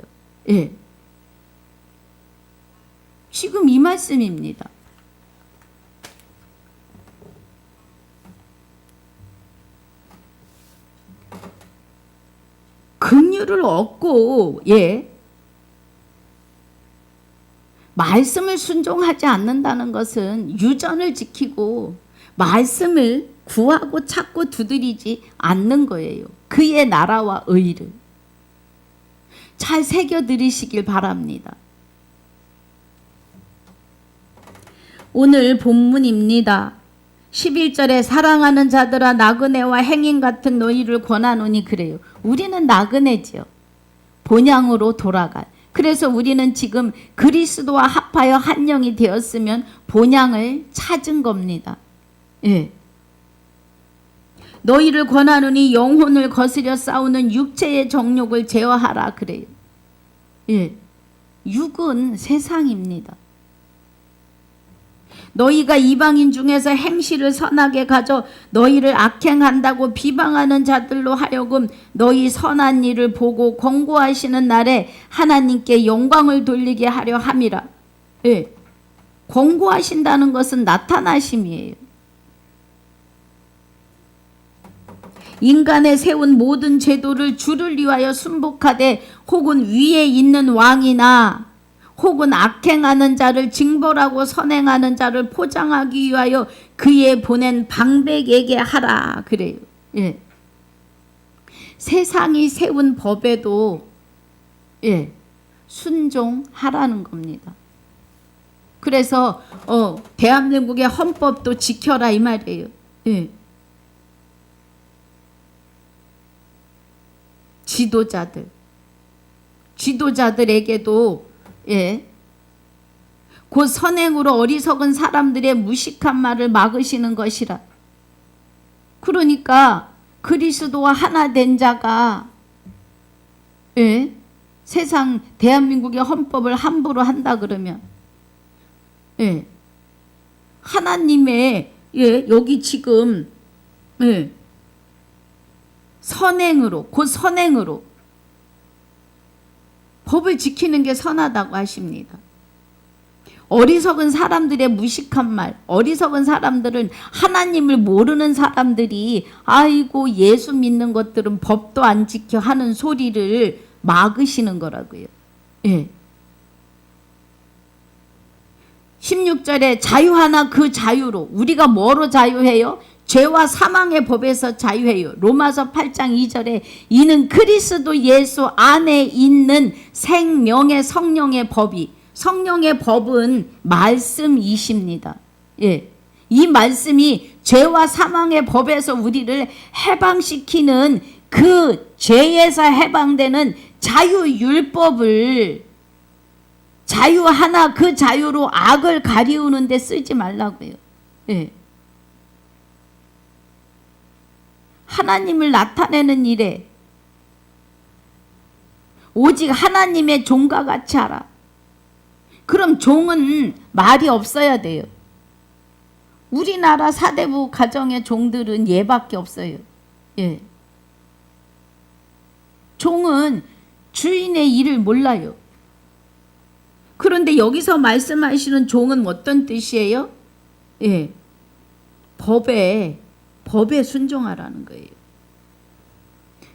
지금 이 말씀입니다. 긍휼을 얻고 말씀을 순종하지 않는다는 것은 유전을 지키고 말씀을 구하고 찾고 두드리지 않는 거예요. 그의 나라와 의를 잘 새겨 들으시길 바랍니다. 오늘 본문입니다. 11절에 사랑하는 자들아 나그네와 행인 같은 너희를 권하노니 그래요. 우리는 나그네지요. 본향으로 돌아갈. 그래서 우리는 지금 그리스도와 합하여 한 영이 되었으면 본향을 찾은 겁니다. 예. 너희를 권하노니 영혼을 거스려 싸우는 육체의 정욕을 제어하라 그래요. 예. 육은 세상입니다. 너희가 이방인 중에서 행실을 선하게 가져 너희를 악행한다고 비방하는 자들로 하여금 너희 선한 일을 보고 권고하시는 날에 하나님께 영광을 돌리게 하려 함이라. 예. 권고하신다는 것은 나타나심이에요. 인간의 세운 모든 제도를 주를 위하여 순복하되 혹은 위에 있는 왕이나 혹은 악행하는 자를 징벌하고 선행하는 자를 포장하기 위하여 그의 보낸 방백에게 하라 그래요. 예. 세상이 세운 법에도 예, 순종하라는 겁니다. 그래서 대한민국의 헌법도 지켜라 이 말이에요. 예. 지도자들에게도 예, 곧 선행으로 어리석은 사람들의 무식한 말을 막으시는 것이라. 그러니까 그리스도와 하나 된 자가 예, 세상 대한민국의 헌법을 함부로 한다 그러면 예, 하나님의 예, 여기 지금 예, 선행으로 곧 선행으로 법을 지키는 게 선하다고 하십니다. 어리석은 사람들의 무식한 말, 어리석은 사람들은 하나님을 모르는 사람들이 아이고 예수 믿는 것들은 법도 안 지켜 하는 소리를 막으시는 거라고요. 예. 16절에 자유하나 그 자유로 우리가 뭐로 자유해요? 죄와 사망의 법에서 자유해요. 로마서 8장 2절에 이는 그리스도 예수 안에 있는 생명의 성령의 법이 성령의 법은 말씀이십니다. 예. 이 말씀이 죄와 사망의 법에서 우리를 해방시키는 그 죄에서 해방되는 자유율법을 자유 하나 그 자유로 악을 가리우는 데 쓰지 말라고요. 예. 하나님을 나타내는 일에 오직 하나님의 종과 같이 하라. 그럼 종은 말이 없어야 돼요. 우리나라 사대부 가정의 종들은 얘밖에 없어요. 예. 종은 주인의 일을 몰라요. 그런데 여기서 말씀하시는 종은 어떤 뜻이에요? 예. 법에 순종하라는 거예요.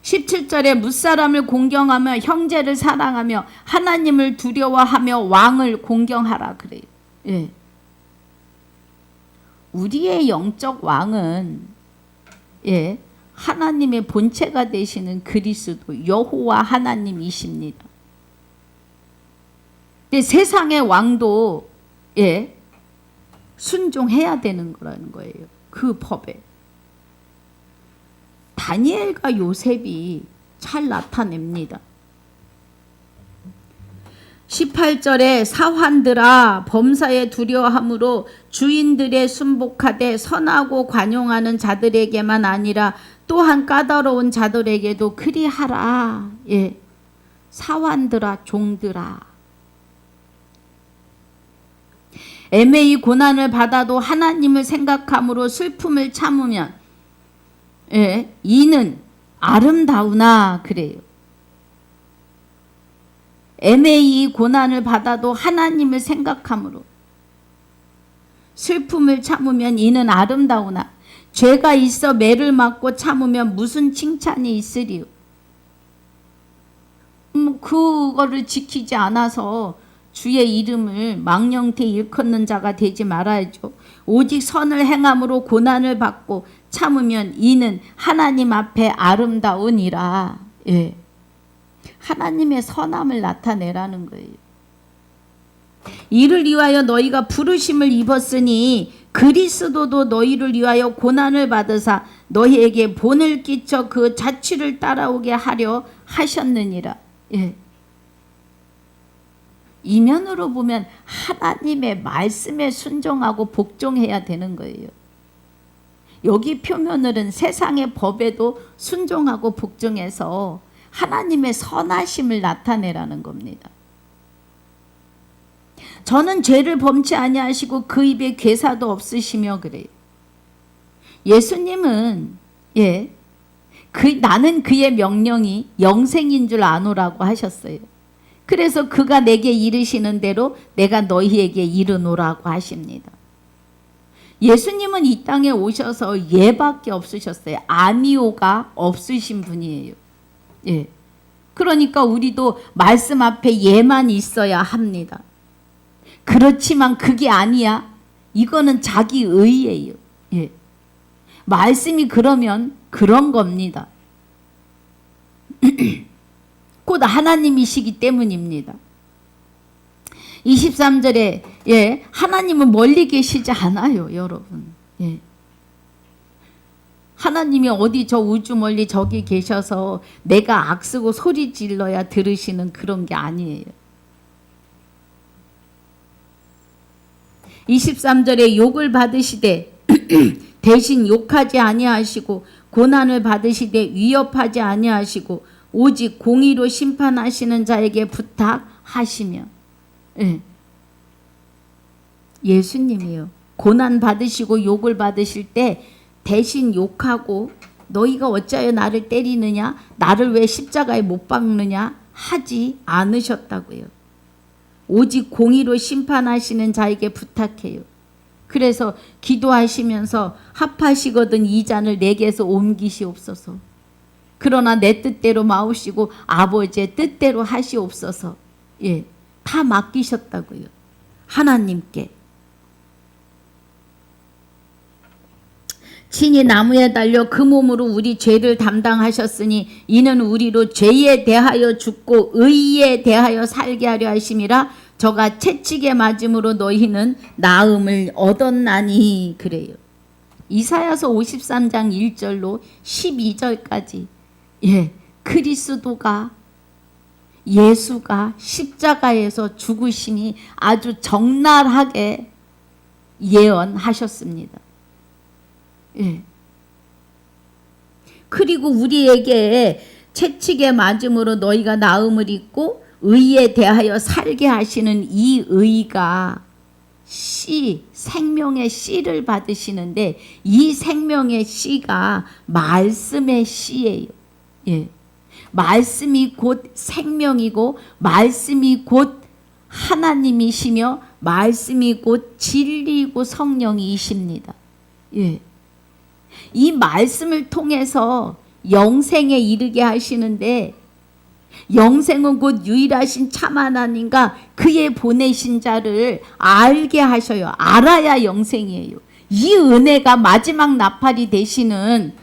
17절에 무사람을 공경하며 형제를 사랑하며 하나님을 두려워하며 왕을 공경하라 그래요. 예. 우리의 영적 왕은 예, 하나님의 본체가 되시는 그리스도 여호와 하나님이십니다. 근데 세상의 왕도 예, 순종해야 되는 거라는 거예요. 그 법에. 다니엘과 요셉이 잘 나타냅니다. 18절에 사환들아 범사에 두려워함으로 주인들의 순복하되 선하고 관용하는 자들에게만 아니라 또한 까다로운 자들에게도 그리하라. 예. 사환들아 종들아. 애매히 고난을 받아도 하나님을 생각함으로 슬픔을 참으면 예, 이는 아름다우나 그래요. 애매히 고난을 받아도 하나님을 생각함으로 슬픔을 참으면 이는 아름다우나 죄가 있어 매를 맞고 참으면 무슨 칭찬이 있으리요. 그거를 지키지 않아서 주의 이름을 망령되이 일컫는 자가 되지 말아야죠. 오직 선을 행함으로 고난을 받고 참으면 이는 하나님 앞에 아름다우니라. 예. 하나님의 선함을 나타내라는 거예요. 이를 위하여 너희가 부르심을 입었으니 그리스도도 너희를 위하여 고난을 받으사 너희에게 본을 끼쳐 그 자취를 따라오게 하려 하셨느니라. 예. 이면으로 보면 하나님의 말씀에 순종하고 복종해야 되는 거예요. 여기 표면으로는 세상의 법에도 순종하고 복종해서 하나님의 선하심을 나타내라는 겁니다. 저는 죄를 범치 아니하시고 그 입에 괴사도 없으시며 그래요. 예수님은 나는 그의 명령이 영생인 줄 아노라고 하셨어요. 그래서 그가 내게 이르시는 대로 내가 너희에게 이르노라고 하십니다. 예수님은 이 땅에 오셔서 예밖에 없으셨어요. 아니오가 없으신 분이에요. 예. 그러니까 우리도 말씀 앞에 예만 있어야 합니다. 그렇지만 그게 아니야. 이거는 자기 의예요. 예. 말씀이 그러면 그런 겁니다. 곧 하나님이시기 때문입니다. 23절에 하나님은 멀리 계시지 않아요, 여러분. 예. 하나님이 어디 저 우주 멀리 저기 계셔서 내가 악쓰고 소리 질러야 들으시는 그런 게 아니에요. 23절에 욕을 받으시되 대신 욕하지 아니하시고 고난을 받으시되 위협하지 아니하시고 오직 공의로 심판하시는 자에게 부탁하시며. 예. 예수님이요. 고난 받으시고 욕을 받으실 때 대신 욕하고 너희가 어찌하여 나를 때리느냐, 나를 왜 십자가에 못 박느냐 하지 않으셨다고요. 오직 공의로 심판하시는 자에게 부탁해요. 그래서 기도하시면서 합하시거든 이 잔을 내게서 옮기시옵소서. 그러나 내 뜻대로 마옵시고 아버지의 뜻대로 하시옵소서. 예, 다 맡기셨다고요. 하나님께. 친히 나무에 달려 그 몸으로 우리 죄를 담당하셨으니 이는 우리로 죄에 대하여 죽고 의에 대하여 살게 하려 하심이라. 저가 채찍에 맞음으로 너희는 나음을 얻었나니. 그래요. 이사야서 53장 1절로 12절까지 그리스도가 예수가 십자가에서 죽으심이 아주 적나라하게 예언하셨습니다. 예. 그리고 우리에게 채찍에 맞음으로 너희가 나음을 입고 의에 대하여 살게 하시는 이 의가 생명의 씨를 받으시는데 이 생명의 씨가 말씀의 씨예요. 예. 말씀이 곧 생명이고 말씀이 곧 하나님이시며 말씀이 곧 진리이고 성령이십니다. 예. 이 말씀을 통해서 영생에 이르게 하시는데 영생은 곧 유일하신 참 하나님과 그의 보내신 자를 알게 하셔요. 알아야 영생이에요. 이 은혜가 마지막 나팔이 되시는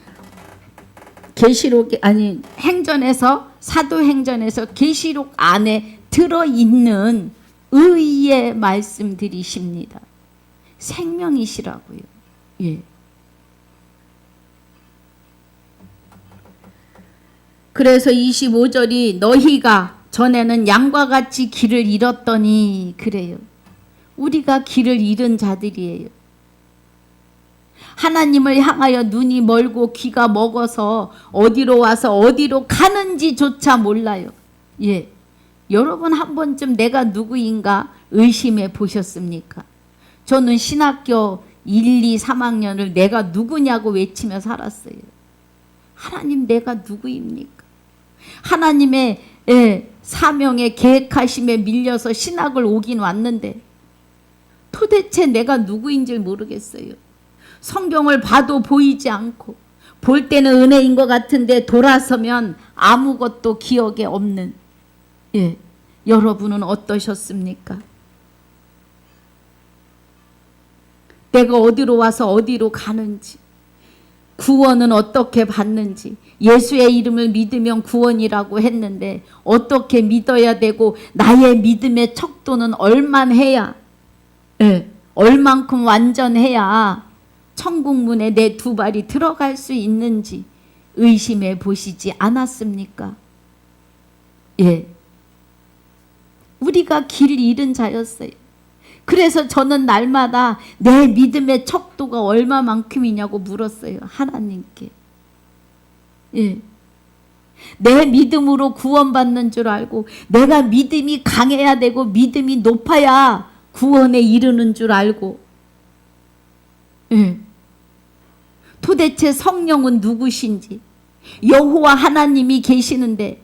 행전에서 사도행전에서 계시록 안에 들어있는 의의 말씀들이십니다. 생명이시라고요. 예. 그래서 25절이 너희가 전에는 양과 같이 길을 잃었더니 그래요. 우리가 길을 잃은 자들이에요. 하나님을 향하여 눈이 멀고 귀가 먹어서 어디로 와서 어디로 가는지조차 몰라요. 예. 여러분 한 번쯤 내가 누구인가 의심해 보셨습니까? 저는 신학교 1, 2, 3학년을 내가 누구냐고 외치며 살았어요. 하나님 내가 누구입니까? 하나님의 사명에 계획하심에 밀려서 신학을 오긴 왔는데 도대체 내가 누구인지 모르겠어요. 성경을 봐도 보이지 않고 볼 때는 은혜인 것 같은데 돌아서면 아무것도 기억에 없는 여러분은 어떠셨습니까? 내가 어디로 와서 어디로 가는지, 구원은 어떻게 받는지, 예수의 이름을 믿으면 구원이라고 했는데 어떻게 믿어야 되고 나의 믿음의 척도는 얼만해야, 얼만큼 완전해야 천국문에 내 두 발이 들어갈 수 있는지 의심해 보시지 않았습니까? 예. 우리가 길 잃은 자였어요. 그래서 저는 날마다 내 믿음의 척도가 얼마만큼이냐고 물었어요. 하나님께. 예. 내 믿음으로 구원받는 줄 알고 내가 믿음이 강해야 되고 믿음이 높아야 구원에 이르는 줄 알고. 예. 도대체 성령은 누구신지, 여호와 하나님이 계시는데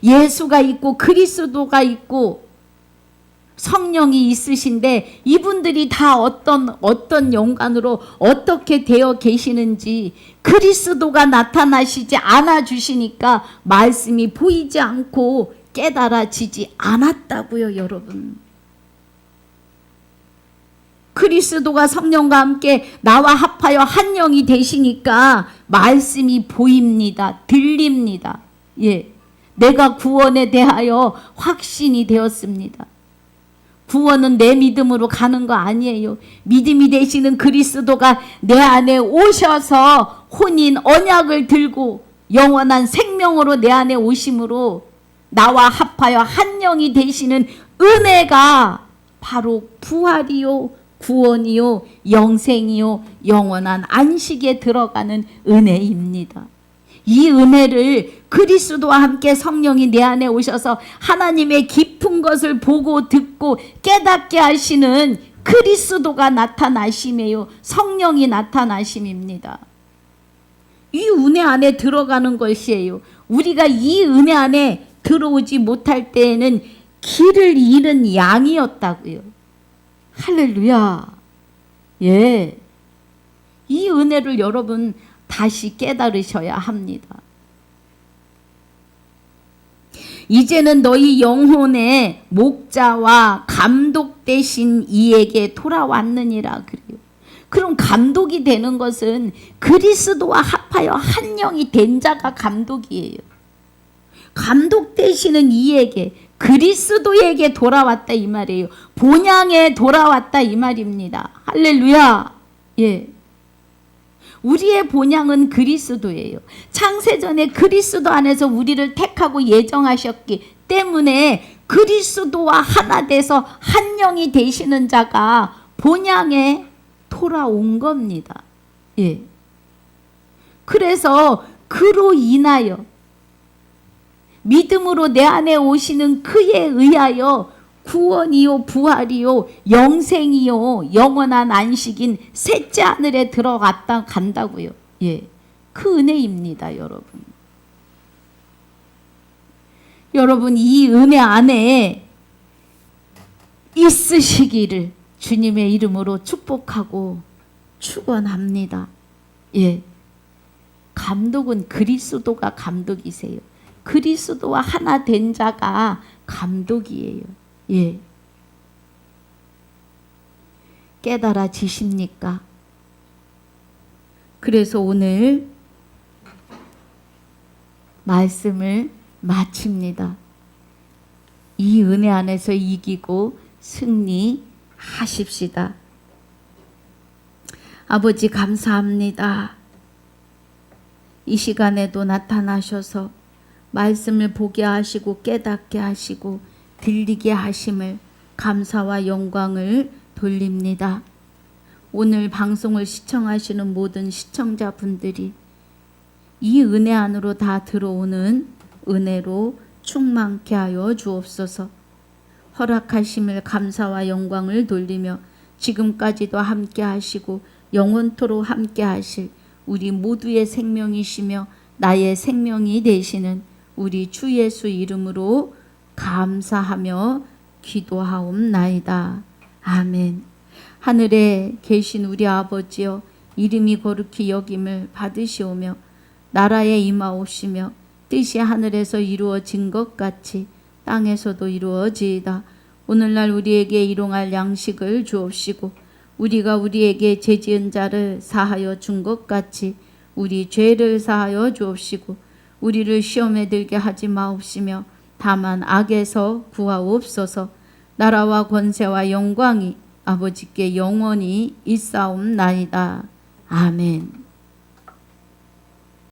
예수가 있고 그리스도가 있고 성령이 있으신데 이분들이 다 어떤 연관으로 어떻게 되어 계시는지 그리스도가 나타나시지 않아 주시니까 말씀이 보이지 않고 깨달아지지 않았다고요, 여러분. 그리스도가 성령과 함께 나와 합하여 한 영이 되시니까 말씀이 보입니다. 들립니다. 예. 내가 구원에 대하여 확신이 되었습니다. 구원은 내 믿음으로 가는 거 아니에요. 믿음이 되시는 그리스도가 내 안에 오셔서 혼인 언약을 들고 영원한 생명으로 내 안에 오심으로 나와 합하여 한 영이 되시는 은혜가 바로 부활이요, 구원이요, 영생이요, 영원한 안식에 들어가는 은혜입니다. 이 은혜를 그리스도와 함께 성령이 내 안에 오셔서 하나님의 깊은 것을 보고 듣고 깨닫게 하시는 그리스도가 나타나심이에요. 성령이 나타나심입니다. 이 은혜 안에 들어가는 것이에요. 우리가 이 은혜 안에 들어오지 못할 때에는 길을 잃은 양이었다고요. 할렐루야. 예. 이 은혜를 여러분 다시 깨달으셔야 합니다. 이제는 너희 영혼의 목자와 감독 되신 이에게 돌아왔느니라 그래요. 그럼 감독이 되는 것은 그리스도와 합하여 한 영이 된 자가 감독이에요. 감독 되시는 이에게, 그리스도에게 돌아왔다 이 말이에요. 본향에 돌아왔다 이 말입니다. 할렐루야. 예. 우리의 본향은 그리스도예요. 창세전에 그리스도 안에서 우리를 택하고 예정하셨기 때문에 그리스도와 하나 돼서 한 영이 되시는 자가 본향에 돌아온 겁니다. 예. 그래서 그로 인하여 믿음으로 내 안에 오시는 그에 의하여 구원이요, 부활이요, 영생이요, 영원한 안식인 셋째 하늘에 들어갔다 간다고요. 예, 그 은혜입니다, 여러분. 여러분, 이 은혜 안에 있으시기를 주님의 이름으로 축복하고 축원합니다. 예, 감독은 그리스도가 감독이세요. 그리스도와 하나 된 자가 감독이에요. 예. 깨달아지십니까? 그래서 오늘 말씀을 마칩니다. 이 은혜 안에서 이기고 승리하십시다. 아버지 감사합니다. 이 시간에도 나타나셔서 말씀을 보게 하시고 깨닫게 하시고 들리게 하심을 감사와 영광을 돌립니다. 오늘 방송을 시청하시는 모든 시청자분들이 이 은혜 안으로 다 들어오는 은혜로 충만케 하여 주옵소서. 허락하심을 감사와 영광을 돌리며 지금까지도 함께 하시고 영원토록 함께 하실 우리 모두의 생명이시며 나의 생명이 되시는 우리 주 예수 이름으로 감사하며 기도하옵나이다. 아멘. 하늘에 계신 우리 아버지여, 이름이 거룩히 여김을 받으시오며 나라에 임하옵시며 뜻이 하늘에서 이루어진 것 같이 땅에서도 이루어지이다. 오늘날 우리에게 일용할 양식을 주옵시고 우리가 우리에게 죄지은 자를 사하여 준 것 같이 우리 죄를 사하여 주옵시고 우리를 시험에 들게 하지 마옵시며 다만 악에서 구하옵소서. 나라와 권세와 영광이 아버지께 영원히 있사옵나이다. 아멘.